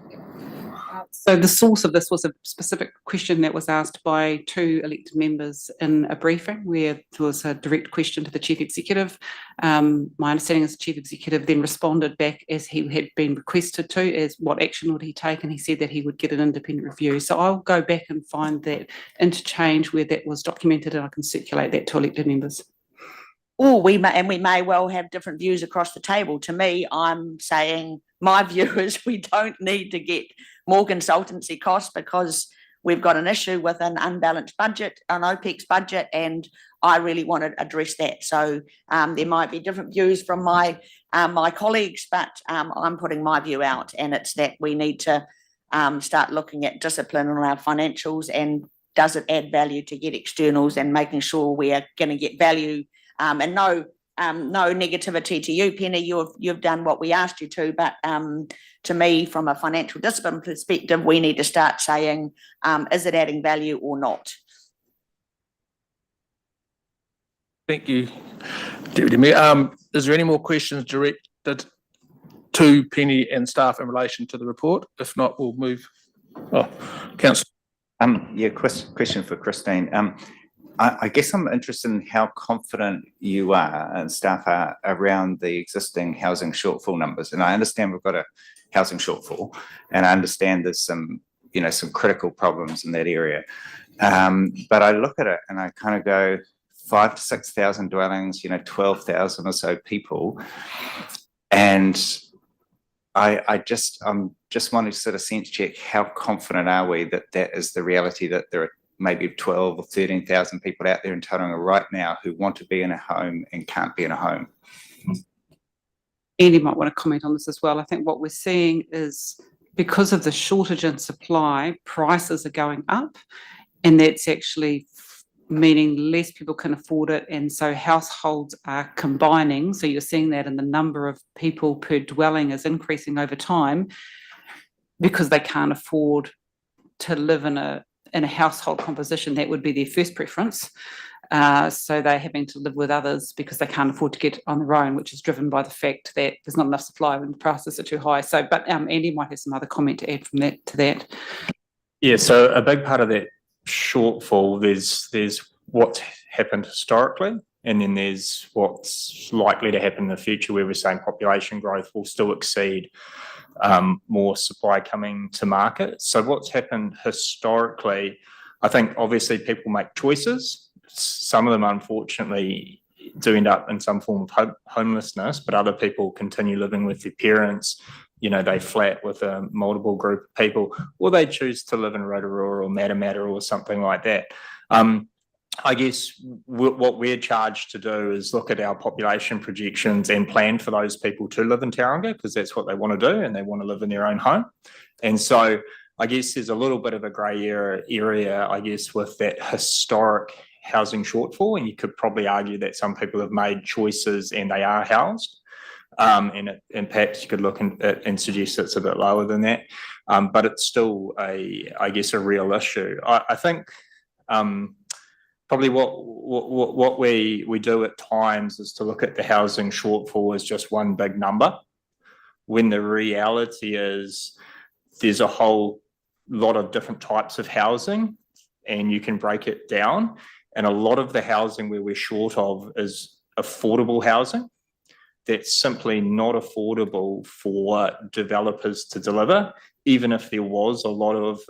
So the source of this was a specific question that was asked by 2 elected members in a briefing where there was a direct question to the Chief Executive. My understanding is the Chief Executive then responded back as he had been requested to, as what action would he take, and he said that he would get an independent review. So I'll go back and find that interchange where that was documented, and I can circulate that to elected members. or we may well have different views across the table. To me, I'm saying my view is we don't need to get more consultancy costs because we've got an issue with an unbalanced budget, an OPEX budget, and I really want to address that. So there might be different views from my colleagues, but I'm putting my view out, and it's that we need to start looking at discipline on our financials, and does it add value to get externals, and making sure we are going to get value. And no negativity to you, Penny. You've done what we asked you to, but to me, from a financial discipline perspective, we need to start saying, is it adding value or not? Thank you, Deputy Mayor. Is there any more questions directed to Penny and staff in relation to the report? If not, we'll move. Oh, Councillor. Yeah, question for Christine. I guess I'm interested in how confident you are and staff are around the existing housing shortfall numbers. And I understand we've got a housing shortfall, and I understand there's some critical problems in that area. But I look at it and I kind of go, 5,000 to 6,000 dwellings, 12,000 or so people. And I'm just wanting to sort of sense check, how confident are we that that is the reality, that there are maybe 12 or 13,000 people out there in Tauranga right now who want to be in a home and can't be in a home? Andy might want to comment on this as well. I think what we're seeing is, because of the shortage in supply, prices are going up, and that's actually meaning less people can afford it, and so households are combining. So you're seeing that in the number of people per dwelling is increasing over time, because they can't afford to live in a household composition that would be their first preference. So they're having to live with others because they can't afford to get on their own, which is driven by the fact that there's not enough supply when the prices are too high. So, but Andy might have some other comment to add from that to that. Yeah, so a big part of that shortfall, there's what's happened historically, and then there's what's likely to happen in the future, where we're saying population growth will still exceed more supply coming to market. So what's happened historically, I think obviously people make choices. Some of them unfortunately do end up in some form of homelessness, but other people continue living with their parents. They flat with a multiple group of people, or they choose to live in Rotorua or Matamata or something like that. I guess what we're charged to do is look at our population projections and plan for those people to live in Tauranga, because that's what they want to do, and they want to live in their own home. And so I guess there's a little bit of a grey area, I guess, with that historic housing shortfall, and you could probably argue that some people have made choices and they are housed. And perhaps you could look and suggest it's a bit lower than that, but it's still I guess a real issue. I think probably what we do at times is to look at the housing shortfall as just one big number, when the reality is there's a whole lot of different types of housing, and you can break it down. And a lot of the housing where we're short of is affordable housing that's simply not affordable for developers to deliver, even if there was a lot of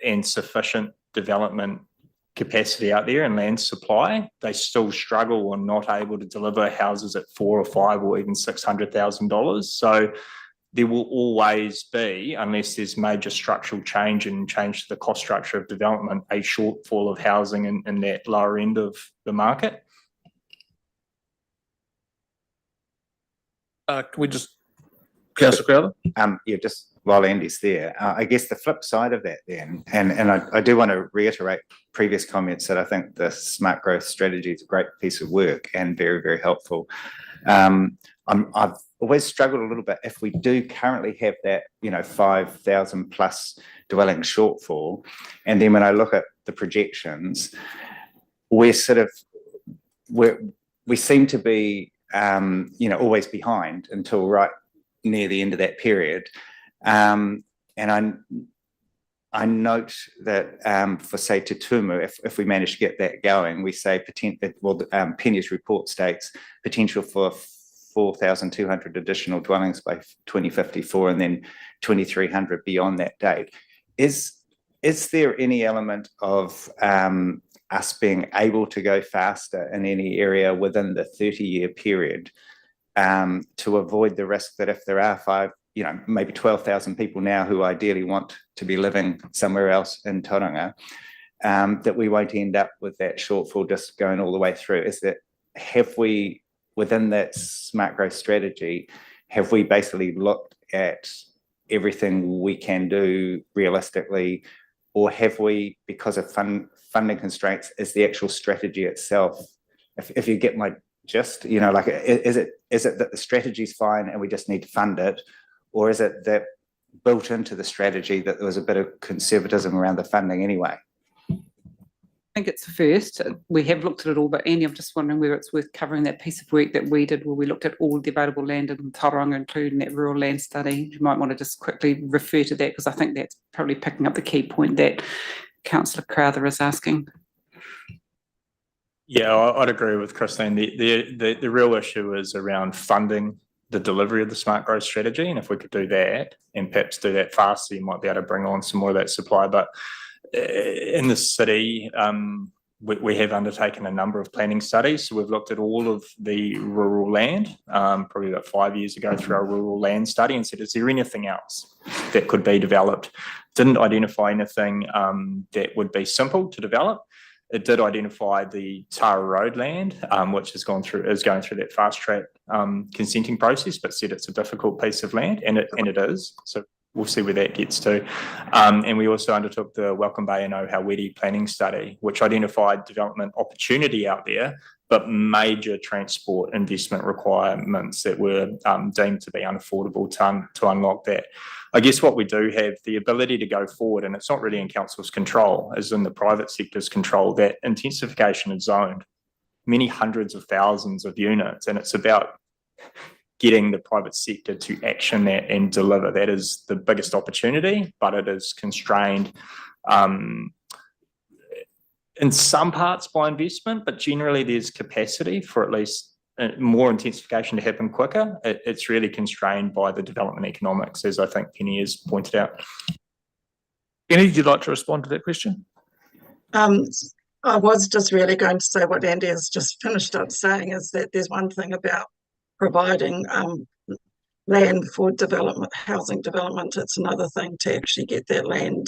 and sufficient development capacity out there and land supply. They still struggle or not able to deliver houses at $400,000 or $500,000 or even $600,000. So there will always be, unless there's major structural change and change to the cost structure of development, a shortfall of housing in that lower end of the market. Can we just, Councillor Crowther? Yeah, just while Andy's there, I guess the flip side of that then, and I do want to reiterate previous comments that I think the Smart Growth Strategy is a great piece of work and very, very helpful. I've always struggled a little bit, if we do currently have that 5,000 plus dwelling shortfall, and then when I look at the projections, we seem to be always behind until right near the end of that period. And I note that for, say, Te Tumu, if we manage to get that going, we say Penny's report states potential for 4,200 additional dwellings by 2054, and then 2,300 beyond that date. Is there any element of us being able to go faster in any area within the 30-year period, to avoid the risk that if there are maybe 12,000 people now who ideally want to be living somewhere else in Tauranga, that we won't end up with that shortfall just going all the way through. Is that, have we, within that smart growth strategy, have we basically looked at everything we can do realistically, or have we, because of funding constraints, is the actual strategy itself, if you get my gist, is it that the strategy's fine and we just need to fund it, or is it that built into the strategy that there was a bit of conservatism around the funding anyway? I think it's the first. We have looked at it all, but Andy, I'm just wondering whether it's worth covering that piece of work that we did where we looked at all the available land in Tauranga, including that rural land study. You might want to just quickly refer to that, because I think that's probably picking up the key point that Councillor Crowther is asking. Yeah, I'd agree with Christine. The real issue is around funding the delivery of the smart growth strategy, and if we could do that and perhaps do that faster, you might be able to bring on some more of that supply. But in the city, we have undertaken a number of planning studies. So we've looked at all of the rural land, probably about 5 years ago, through our rural land study, and said, is there anything else that could be developed? Didn't identify anything that would be simple to develop. It did identify the Tara Road land, which is going through that fast track consenting process, but said it's a difficult piece of land, and it is. So we'll see where that gets to. And we also undertook the Welcome Bay and Ohauweri planning study, which identified development opportunity out there, but major transport investment requirements that were deemed to be unaffordable to unlock that. I guess what we do have the ability to go forward, and it's not really in council's control, as in the private sector's control, that intensification is zoned many hundreds of thousands of units, and it's about getting the private sector to action that and deliver. That is the biggest opportunity, but it is constrained in some parts by investment, but generally there's capacity for at least more intensification to happen quicker. It's really constrained by the development economics, as I think Penny has pointed out. Penny, would you like to respond to that question? I was just really going to say what Andy has just finished up saying, is that there's one thing about providing land for development, housing development. It's another thing to actually get that land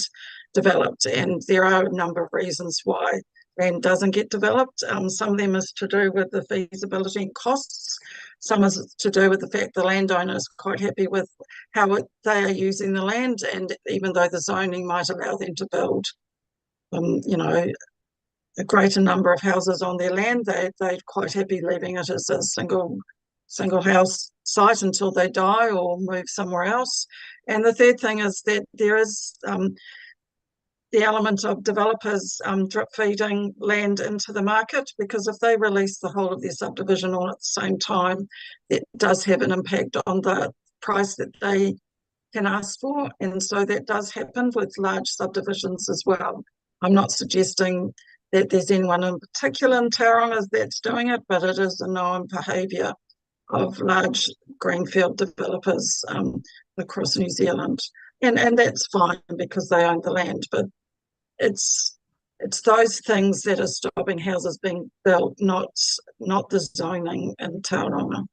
developed, and there are a number of reasons why land doesn't get developed. Some of them is to do with the feasibility and costs. Some is to do with the fact the landowner is quite happy with how they are using the land, and even though the zoning might allow them to build, a greater number of houses on their land, they're quite happy leaving it as a single house site until they die or move somewhere else. And the third thing is that there is the element of developers drip feeding land into the market, because if they release the whole of their subdivision all at the same time, it does have an impact on the price that they can ask for. And so that does happen with large subdivisions as well. I'm not suggesting that there's anyone in particular in Tauranga that's doing it, but it is a known behaviour of large greenfield developers across New Zealand. And that's fine because they own the land, but it's those things that are stopping houses being built, not the zoning in Tauranga.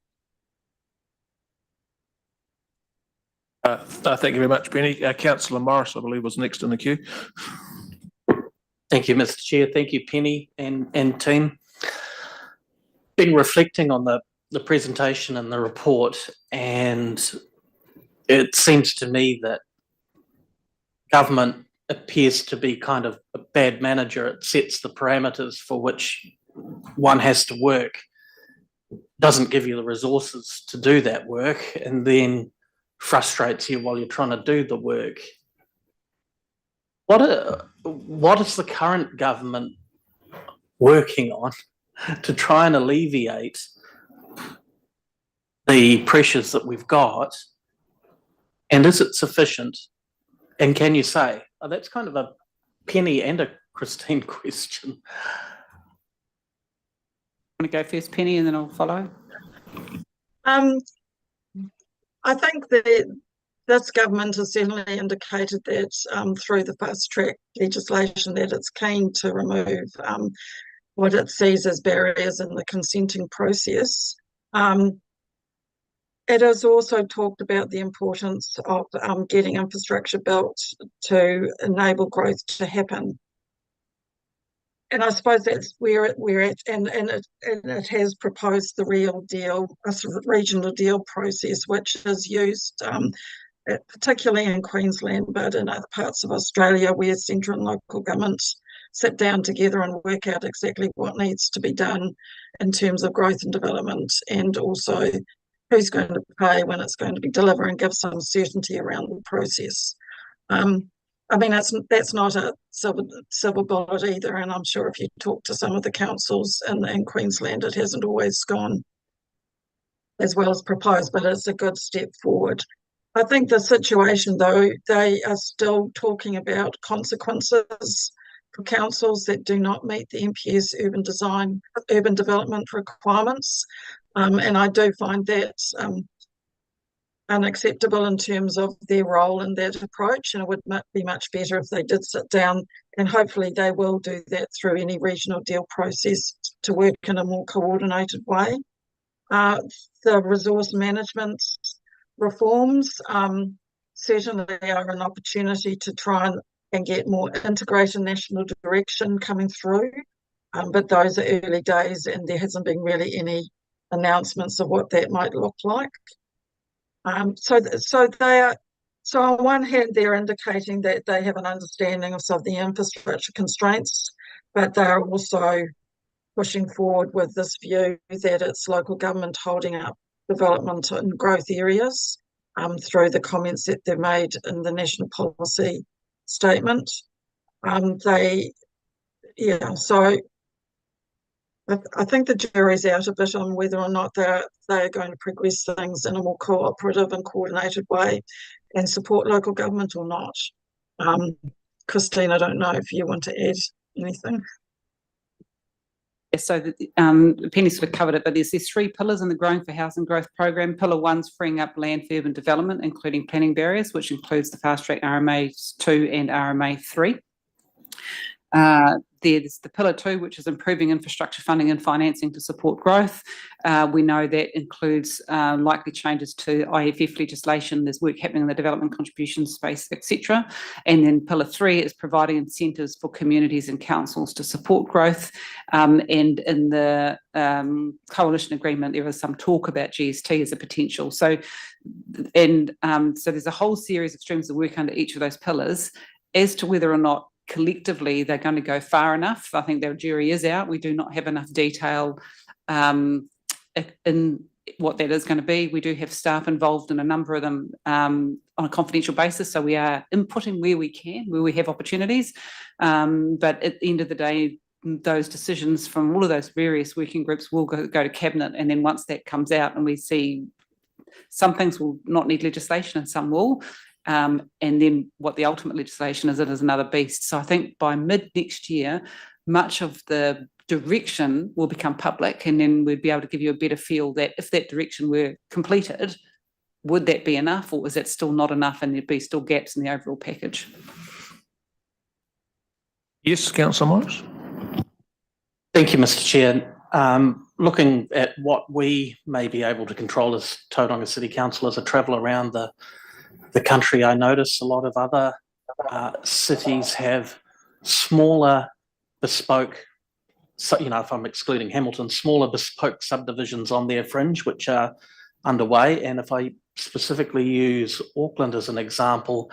Thank you very much, Penny. Councillor Morris, I believe, was next in the queue. Thank you, Mr. Chair. Thank you, Penny and team. Been reflecting on the presentation and the report, and it seems to me that government appears to be kind of a bad manager. It sets the parameters for which one has to work, doesn't give you the resources to do that work, and then frustrates you while you're trying to do the work. What is the current government working on to try and alleviate the pressures that we've got? And is it sufficient? And can you say, that's kind of a Penny and a Christine question. Want to go first, Penny, and then I'll follow? I think the this government has certainly indicated that through the fast track legislation that it's keen to remove what it sees as barriers in the consenting process. It has also talked about the importance of getting infrastructure built to enable growth to happen. And I suppose that's where we're at, and it has proposed the real deal, a sort of regional deal process, which is used particularly in Queensland, but in other parts of Australia, where central and local governments sit down together and work out exactly what needs to be done in terms of growth and development, and also who's going to pay when it's going to be delivered, and give some certainty around the process. I mean, that's not a silver bullet either, and I'm sure if you talk to some of the councils in Queensland, it hasn't always gone as well as proposed, but it's a good step forward. I think the situation, though, they are still talking about consequences for councils that do not meet the NPS urban development requirements, and I do find that unacceptable in terms of their role in that approach, and it would be much better if they did sit down, and hopefully they will do that through any regional deal process to work in a more coordinated way. The resource management reforms certainly are an opportunity to try and get more integrated national direction coming through, but those are early days, and there hasn't been really any announcements of what that might look like. So on one hand, they're indicating that they have an understanding of some of the infrastructure constraints, but they're also pushing forward with this view that it's local government holding up development in growth areas through the comments that they've made in the national policy statement. So I think the jury's out a bit on whether or not they are going to progress things in a more cooperative and coordinated way and support local government or not. Christine, I don't know if you want to add anything. So Penny sort of covered it, but there's these three pillars in the Growing for Housing Growth program. Pillar 1's freeing up land for urban development, including planning barriers, which includes the fast track RMA 2 and RMA 3. There's the pillar 2, which is improving infrastructure funding and financing to support growth. We know that includes likely changes to IFF legislation. There's work happening in the development contribution space, etc. And then pillar 3 is providing incentives for communities and councils to support growth. And in the coalition agreement, there was some talk about GST as a potential. So there's a whole series of streams of work under each of those pillars. As to whether or not collectively they're going to go far enough, I think their jury is out. We do not have enough detail in what that is going to be. We do have staff involved in a number of them on a confidential basis, so we are inputting where we can, where we have opportunities. But at the end of the day, those decisions from all of those various working groups will go to Cabinet, and then once that comes out and we see some things will not need legislation and some will, and then what the ultimate legislation is, it is another beast. So I think by mid next year, much of the direction will become public, and then we'd be able to give you a better feel that if that direction were completed, would that be enough, or is that still not enough and there'd be still gaps in the overall package? Yes, Councillor Morris. Thank you, Mr. Chair. Looking at what we may be able to control as Tauranga City Council, as I travel around the country, I notice a lot of other cities have smaller bespoke, so, if I'm excluding Hamilton, smaller bespoke subdivisions on their fringe, which are underway. And if I specifically use Auckland as an example,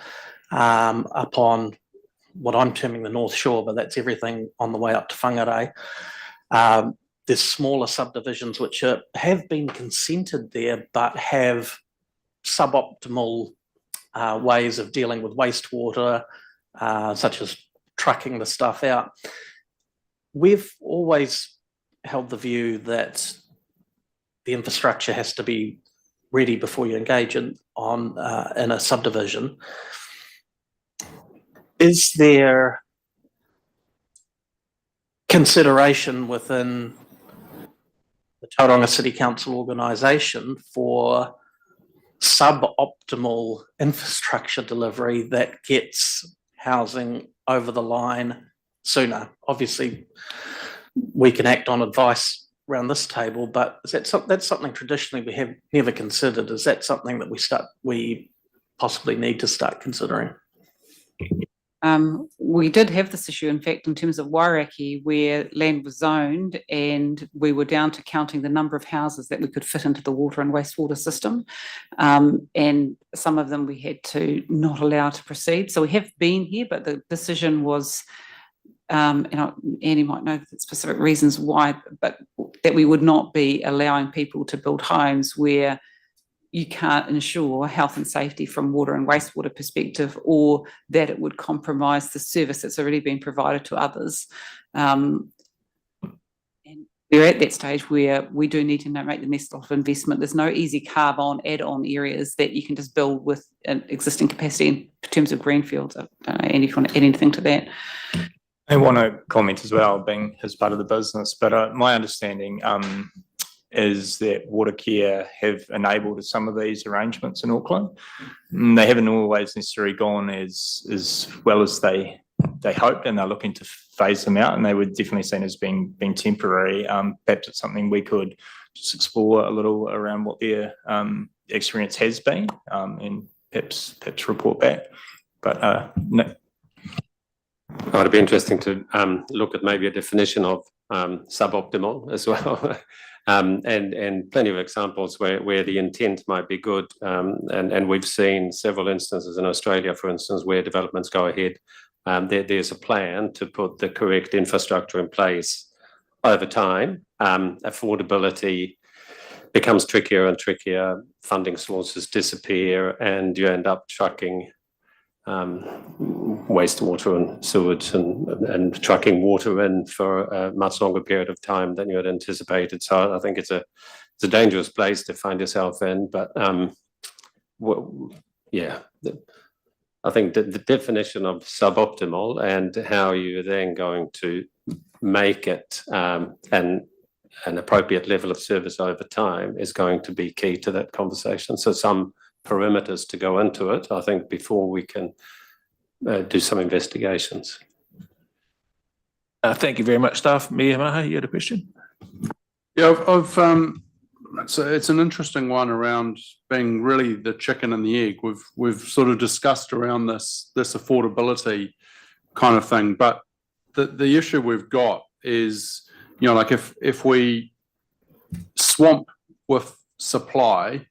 up on what I'm terming the North Shore, but that's everything on the way up to Whangarei, there's smaller subdivisions which have been consented there, but have suboptimal ways of dealing with wastewater, such as trucking the stuff out. We've always held the view that the infrastructure has to be ready before you engage in a subdivision. Is there consideration within the Tauranga City Council organisation for suboptimal infrastructure delivery that gets housing over the line sooner. Obviously, we can act on advice around this table, but that's something traditionally we have never considered. Is that something that we possibly need to start considering? We did have this issue, in fact, in terms of Wairaki, where land was zoned and we were down to counting the number of houses that we could fit into the water and wastewater system. And some of them we had to not allow to proceed. So we have been here, but the decision was, and Annie might know the specific reasons why, but that we would not be allowing people to build homes where you can't ensure health and safety from water and wastewater perspective, or that it would compromise the service that's already been provided to others. And we're at that stage where we do need to make the next lot of investment. There's no easy carve-on, add-on areas that you can just build with an existing capacity in terms of greenfields. I don't know, Andy, if you want to add anything to that. I want to comment as well, being his part of the business, but my understanding is that Watercare have enabled some of these arrangements in Auckland. They haven't always necessarily gone as well as they hoped, and they're looking to phase them out, and they were definitely seen as being temporary. Perhaps it's something we could just explore a little around what their experience has been, and perhaps report back. But no. Oh, it'd be interesting to look at maybe a definition of suboptimal as well. And plenty of examples where the intent might be good. And we've seen several instances in Australia, for instance, where developments go ahead. There's a plan to put the correct infrastructure in place over time. Affordability becomes trickier and trickier. Funding sources disappear, and you end up trucking wastewater and sewage and trucking water in for a much longer period of time than you had anticipated. So I think it's a dangerous place to find yourself in. But I think the definition of suboptimal and how you're then going to make it an appropriate level of service over time is going to be key to that conversation. So some perimeters to go into it, I think, before we can do some investigations. Thank you very much, staff. Mia Maha, you had a question? Yeah, it's an interesting one around being really the chicken and the egg. We've sort of discussed around this affordability kind of thing, but the issue we've got is, like if we swamp with supply,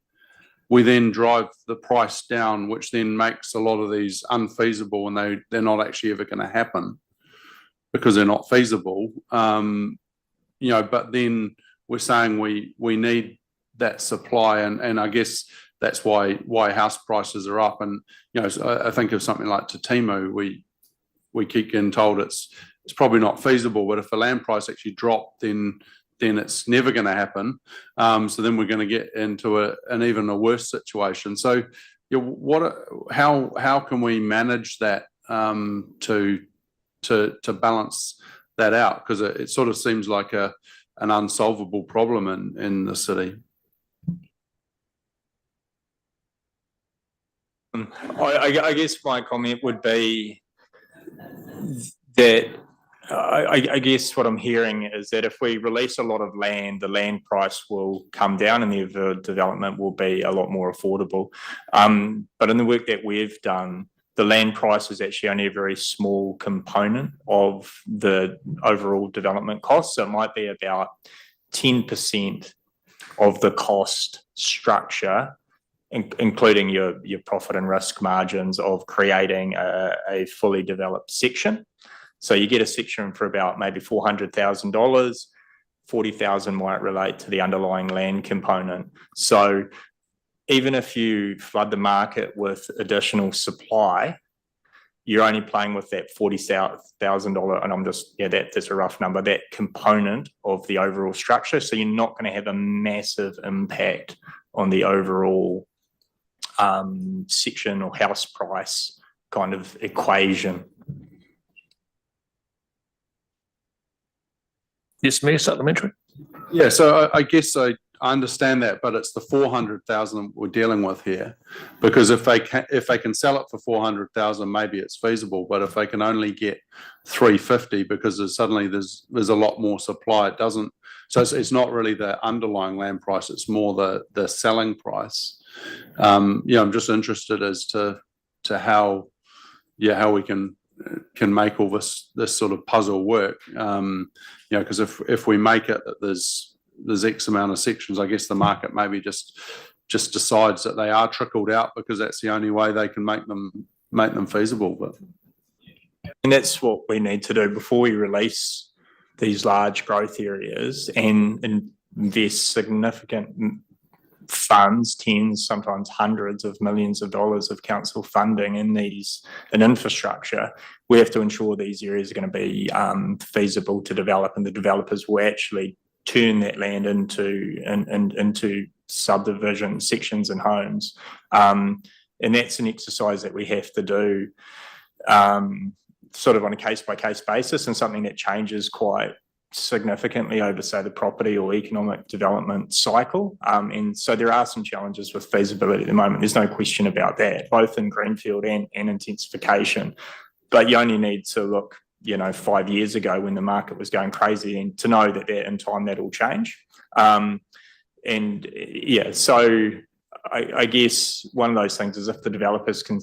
we then drive the price down, which then makes a lot of these unfeasible, and they're not actually ever going to happen because they're not feasible. But then we're saying we need that supply, and I guess that's why house prices are up. And I think of something like Te Timu, we keep getting told it's probably not feasible, but if the land price actually dropped, then it's never going to happen. So then we're going to get into an even a worse situation. So how can we manage that to balance that out? Because it sort of seems like an unsolvable problem in the city. I guess my comment would be that I guess what I'm hearing is that if we release a lot of land, the land price will come down and the development will be a lot more affordable. But in the work that we've done, the land price is actually only a very small component of the overall development cost. So it might be about 10% of the cost structure, including your profit and risk margins of creating a fully developed section. So you get a section for about maybe $400,000, 40,000 might relate to the underlying land component. So even if you flood the market with additional supply, you're only playing with that $40,000, and that's a rough number, that component of the overall structure. So you're not going to have a massive impact on the overall section or house price kind of equation. Yes, Mayor, supplementary. Yeah, so I guess I I understand that, but it's the 400,000 we're dealing with here. Because if they can sell it for 400,000, maybe it's feasible, but if they can only get 350 because there's a lot more supply, it doesn't, so it's not really the underlying land price, it's more the selling price. I'm just interested as to how we can make all this sort of puzzle work. Because if we make it that there's X amount of sections, I guess the market maybe just decides that they are trickled out because that's the only way they can make them feasible. But And that's what we need to do before we release these large growth areas and invest significant funds, tens, sometimes hundreds of millions of dollars of council funding in infrastructure. We have to ensure these areas are going to be feasible to develop, and the developers will actually turn that land into subdivision sections and homes. And that's an exercise that we have to do sort of on a case-by-case basis, and something that changes quite significantly over, say, the property or economic development cycle. And so there are some challenges with feasibility at the moment. There's no question about that, both in greenfield and intensification. But you only need to look, 5 years ago when the market was going crazy, and to know that in time that'll change. So I guess one of those things is if the developers can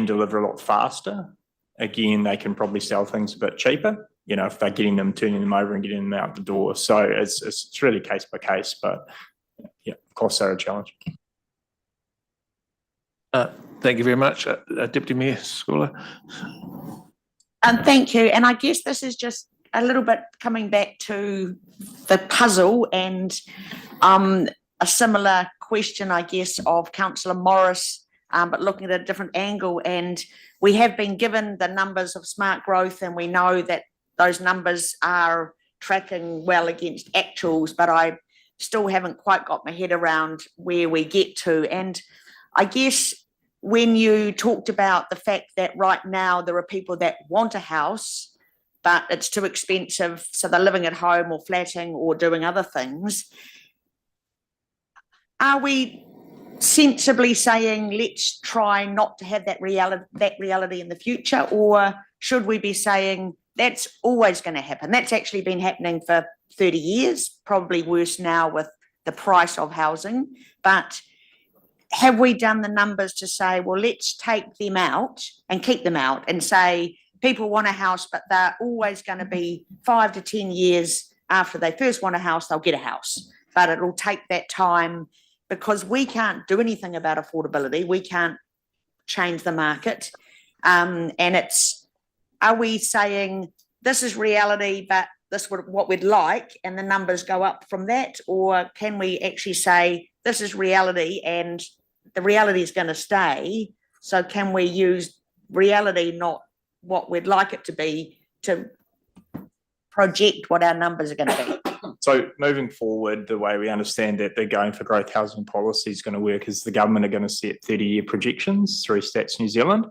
deliver a lot faster, again, they can probably sell things a bit cheaper, if they're turning them over and getting them out the door. So it's really case by case, but costs are a challenge. Thank you very much. Deputy Mayor Scholar. Thank you. And I guess this is just a little bit coming back to the puzzle and a similar question, I guess, of Councillor Morris, but looking at a different angle. And we have been given the numbers of smart growth, and we know that those numbers are tracking well against actuals, but I still haven't quite got my head around where we get to. And I guess when you talked about the fact that right now there are people that want a house, but it's too expensive, so they're living at home or flatting or doing other things, are we sensibly saying let's try not to have that reality in the future, or should we be saying that's always going to happen? That's actually been happening for 30 years, probably worse now with the price of housing. But have we done the numbers to say, well, let's take them out and keep them out and say people want a house, but they're always going to be 5 to 10 years after they first want a house, they'll get a house. But it'll take that time, because we can't do anything about affordability. We can't change the market. And are we saying this is reality, but this is what we'd like, and the numbers go up from that? Or can we actually say this is reality and the reality is going to stay? So can we use reality, not what we'd like it to be, to project what our numbers are going to be? So moving forward, the way we understand that they're going for growth housing policy is going to work is the government are going to set 30-year projections through Stats New Zealand,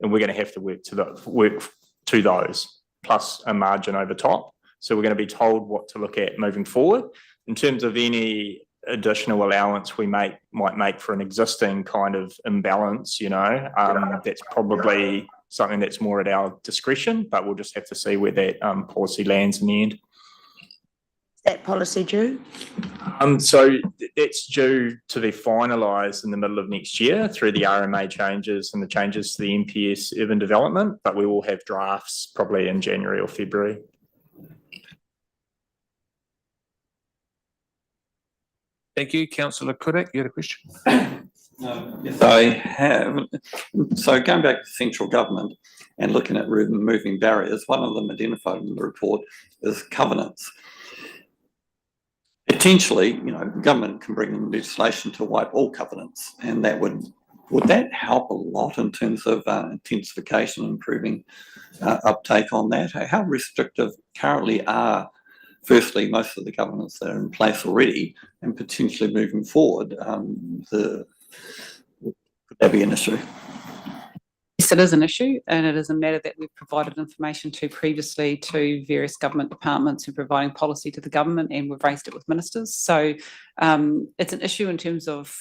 and we're going to have to work to those, plus a margin over top. So we're going to be told what to look at moving forward. In terms of any additional allowance we might make for an existing kind of imbalance, that's probably something that's more at our discretion, but we'll just have to see where that policy lands in the end. That policy due? So that's due to be finalised in the middle of next year through the RMA changes and the changes to the NPS urban development, but we will have drafts probably in January or February. Thank you. Councillor Kudak, you had a question? Yes, I have. So going back to central government and looking at removing barriers, one of them identified in the report is covenants. Potentially, government can bring in legislation to wipe all covenants, and that would that help a lot in terms of intensification, improving uptake on that? How restrictive currently are, firstly, most of the covenants that are in place already, and potentially moving forward, could that be an issue? Yes, it is an issue, and it is a matter that we've provided information to previously to various government departments who are providing policy to the government, and we've raised it with ministers. So it's an issue in terms of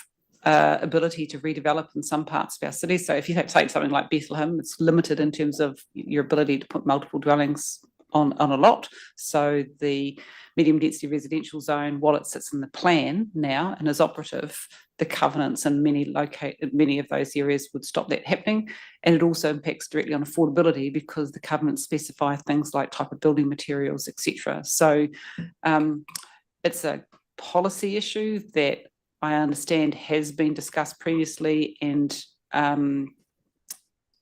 ability to redevelop in some parts of our city. So if you take something like Bethlehem, it's limited in terms of your ability to put multiple dwellings on a lot. So the medium density residential zone, while it sits in the plan now and is operative, the covenants in many of those areas would stop that happening. And it also impacts directly on affordability because the covenants specify things like type of building materials, etc. So it's a policy issue that I understand has been discussed previously and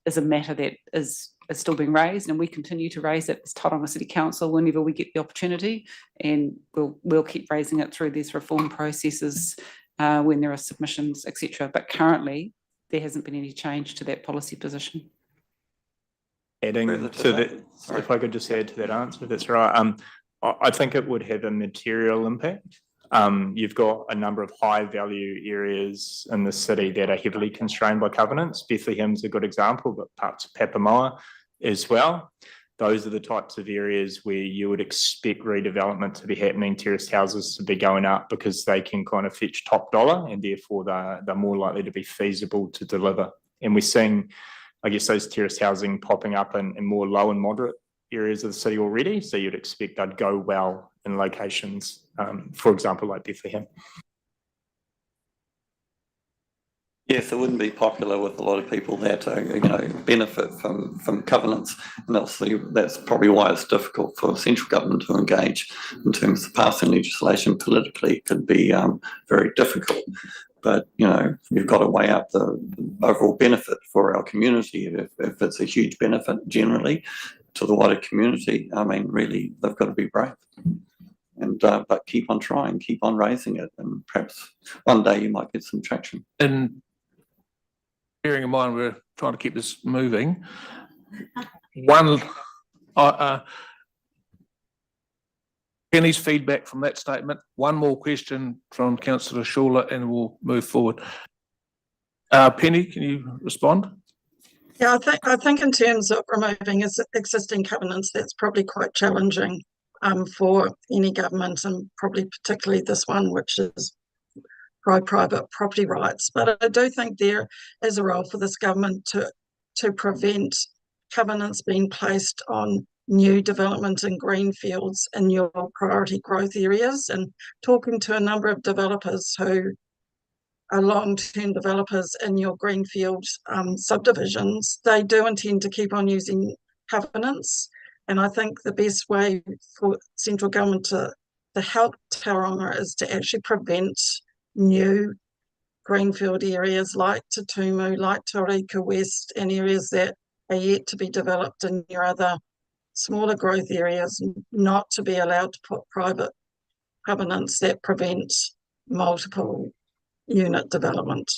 is a matter that is still being raised, and we continue to raise it as Tauranga City Council whenever we get the opportunity, and we'll keep raising it through these reform processes when there are submissions, etc. But currently, there hasn't been any change to that policy position. Adding to that, if I could just add to that answer, if that's right. I think it would have a material impact. You've got a number of high value areas in the city that are heavily constrained by covenants. Bethlehem's a good example, but parts of Papamoa as well. Those are the types of areas where you would expect redevelopment to be happening, terraced houses to be going up because they can kind of fetch top dollar, and therefore they're more likely to be feasible to deliver. And we're seeing, I guess, those terraced housing popping up in more low and moderate areas of the city already. So you'd expect they'd go well in locations, for example, like Bethlehem. Yes, it wouldn't be popular with a lot of people that benefit from covenants, and obviously that's probably why it's difficult for central government to engage in terms of passing legislation politically. It could be very difficult, but you've got to weigh up the overall benefit for our community. If it's a huge benefit generally to the wider community, I mean, really, they've got to be brave. And but keep on trying, keep on raising it, and perhaps one day you might get some traction. And bearing in mind we're trying to keep this moving, Penny's feedback from that statement. One more question from Councillor Schuler, and we'll move forward. Penny, can you respond? Yeah, I think in terms of removing existing covenants, that's probably quite challenging for any government, and probably particularly this one, which is private property rights. But I do think there is a role for this government to prevent covenants being placed on new development in greenfields in your priority growth areas. And talking to a number of developers who are long-term developers in your greenfield subdivisions, they do intend to keep on using covenants. And I think the best way for central government to help Tauranga is to actually prevent new greenfield areas like Te Tumu, like Taurika West, and areas that are yet to be developed in your other smaller growth areas, not to be allowed to put private covenants that prevent multiple unit development.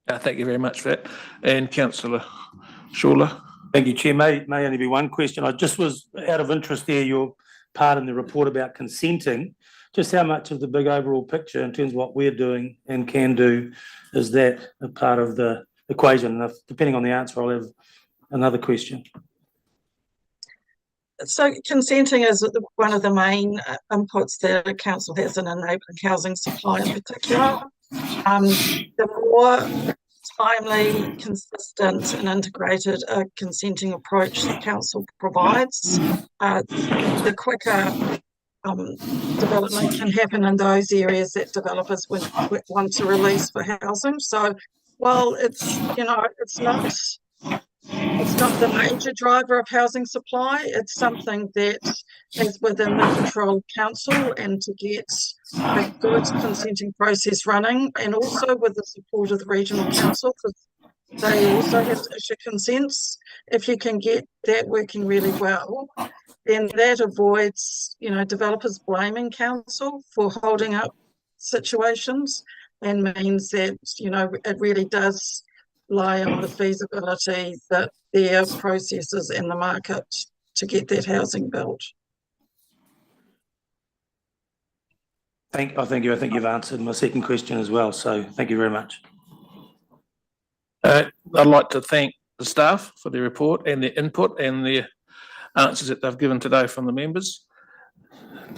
Thank you very much for that. And Councillor Schuler. Thank you, Chair. May only be one question. I just was out of interest there, your part in the report about consenting, just how much of the big overall picture in terms of what we're doing and can do is that a part of the equation? And depending on the answer, I'll have another question. So consenting is one of the main inputs that a council has in enabling housing supply in particular. The more timely, consistent and integrated consenting approach the council provides, the quicker development can happen in those areas that developers want to release for housing. So while it's not the major driver of housing supply, it's something that is within the control of council, and to get a good consenting process running, and also with the support of the regional council, because they also have to issue consents. If you can get that working really well, then that avoids, developers blaming council for holding up situations, and means that, it really does lie on the feasibility that there are processes in the market to get that housing built. Thank you. I think you've answered my second question as well. So thank you very much. I'd like to thank the staff for their report and their input and their answers that they've given today from the members.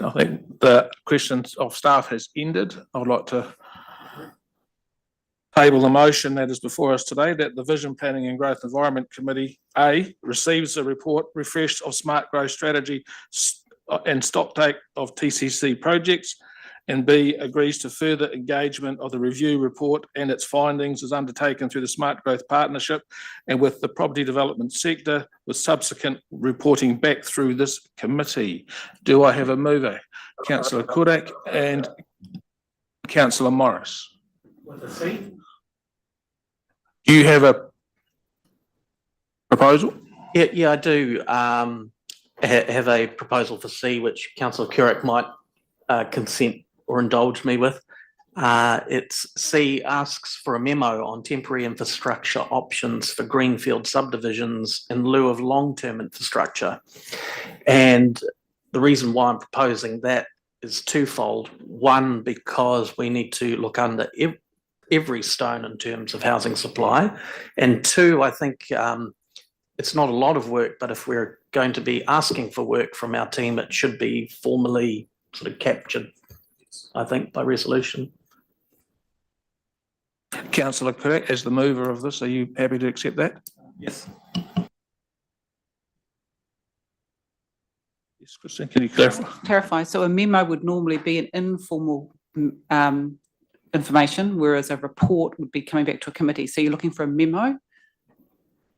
I think the questions of staff has ended. I would like to table the motion that is before us today, that the Vision Planning and Growth Environment Committee, A, receives a report refreshed of smart growth strategy and stocktake of TCC projects, and B, agrees to further engagement of the review report and its findings as undertaken through the Smart Growth Partnership and with the property development sector, with subsequent reporting back through this committee. Do I have a mover? Councillor Kudak and Councillor Morris. With a C? Do you have a proposal? Yeah, I do have a proposal for C, which Councillor Currick might consent or indulge me with. It's C, asks for a memo on temporary infrastructure options for greenfield subdivisions in lieu of long-term infrastructure. And the reason why I'm proposing that is twofold. One, because we need to look under every stone in terms of housing supply. And two, I think it's not a lot of work, but if we're going to be asking for work from our team, it should be formally sort of captured, I think, by resolution. Councillor Kudak, as the mover of this, are you happy to accept that? Yes. Yes, Christine, can you clarify? Clarify. So a memo would normally be an informal information, whereas a report would be coming back to a committee. So you're looking for a memo?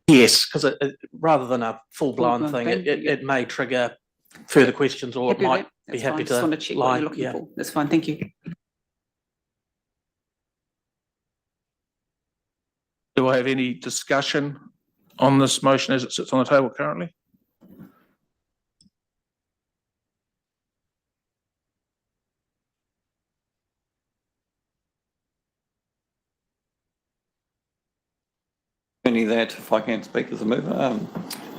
Yes, because rather than a full-blown Full-blown thing, thing, it may trigger further questions, or it Happy with might that? be That's happy fine. to Just want to check what lie. you're looking Yeah. for. That's fine. Thank you. Do I have any discussion on this motion as it sits on the table currently? Only that, if I can speak as a mover,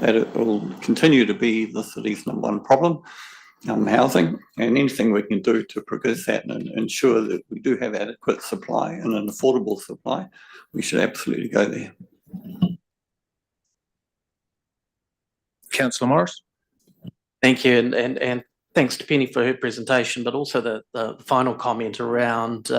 that it will continue to be the city's #1 problem, housing, and anything we can do to progress that and ensure that we do have adequate supply and an affordable supply, we should absolutely go there. Councillor Morris? Thank you, and thanks to Penny for her presentation, but also the final comment around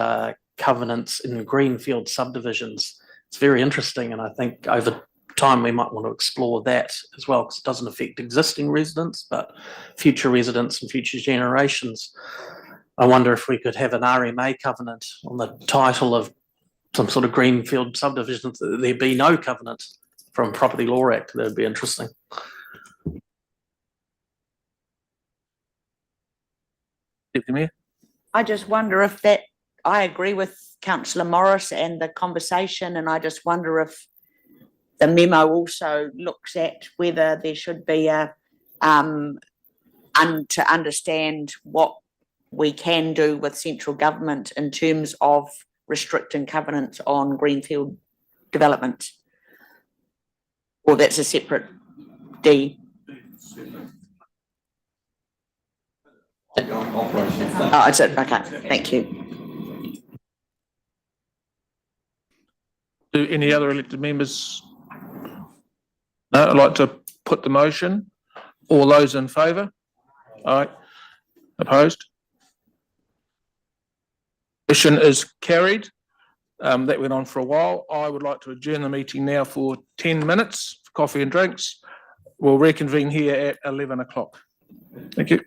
covenants in greenfield subdivisions. It's very interesting, and I think over time we might want to explore that as well, because it doesn't affect existing residents, but future residents and future generations. I wonder if we could have an RMA covenant on the title of some sort of greenfield subdivision, that there be no covenant from Property Law Act. That would be interesting. Deputy Mayor? I just wonder if that, I agree with Councillor Morris and the conversation, and I just wonder if the memo also looks at whether there should be a, to understand what we can do with central government in terms of restricting covenants on greenfield development. Or that's a separate D. Oh, it's it, okay, thank you. Do any other elected members? No, I'd like to put the motion. All those in favour? Aye. Opposed? Motion is carried. That went on for a while. I would like to adjourn the meeting now for 10 minutes for coffee and drinks. We'll reconvene here at 11 o'clock. Thank you.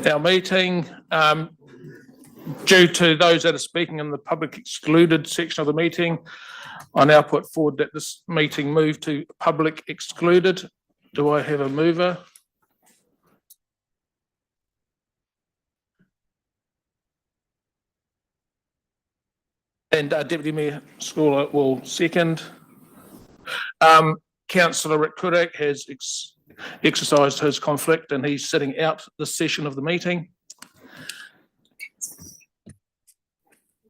our meeting. Due to those that are speaking in the public excluded section of the meeting, I now put forward that this meeting move to public excluded. Do I have a mover? And Deputy Mayor Scola will second. Councillor Rick Kudak has exercised his conflict and he's sitting out this session of the meeting.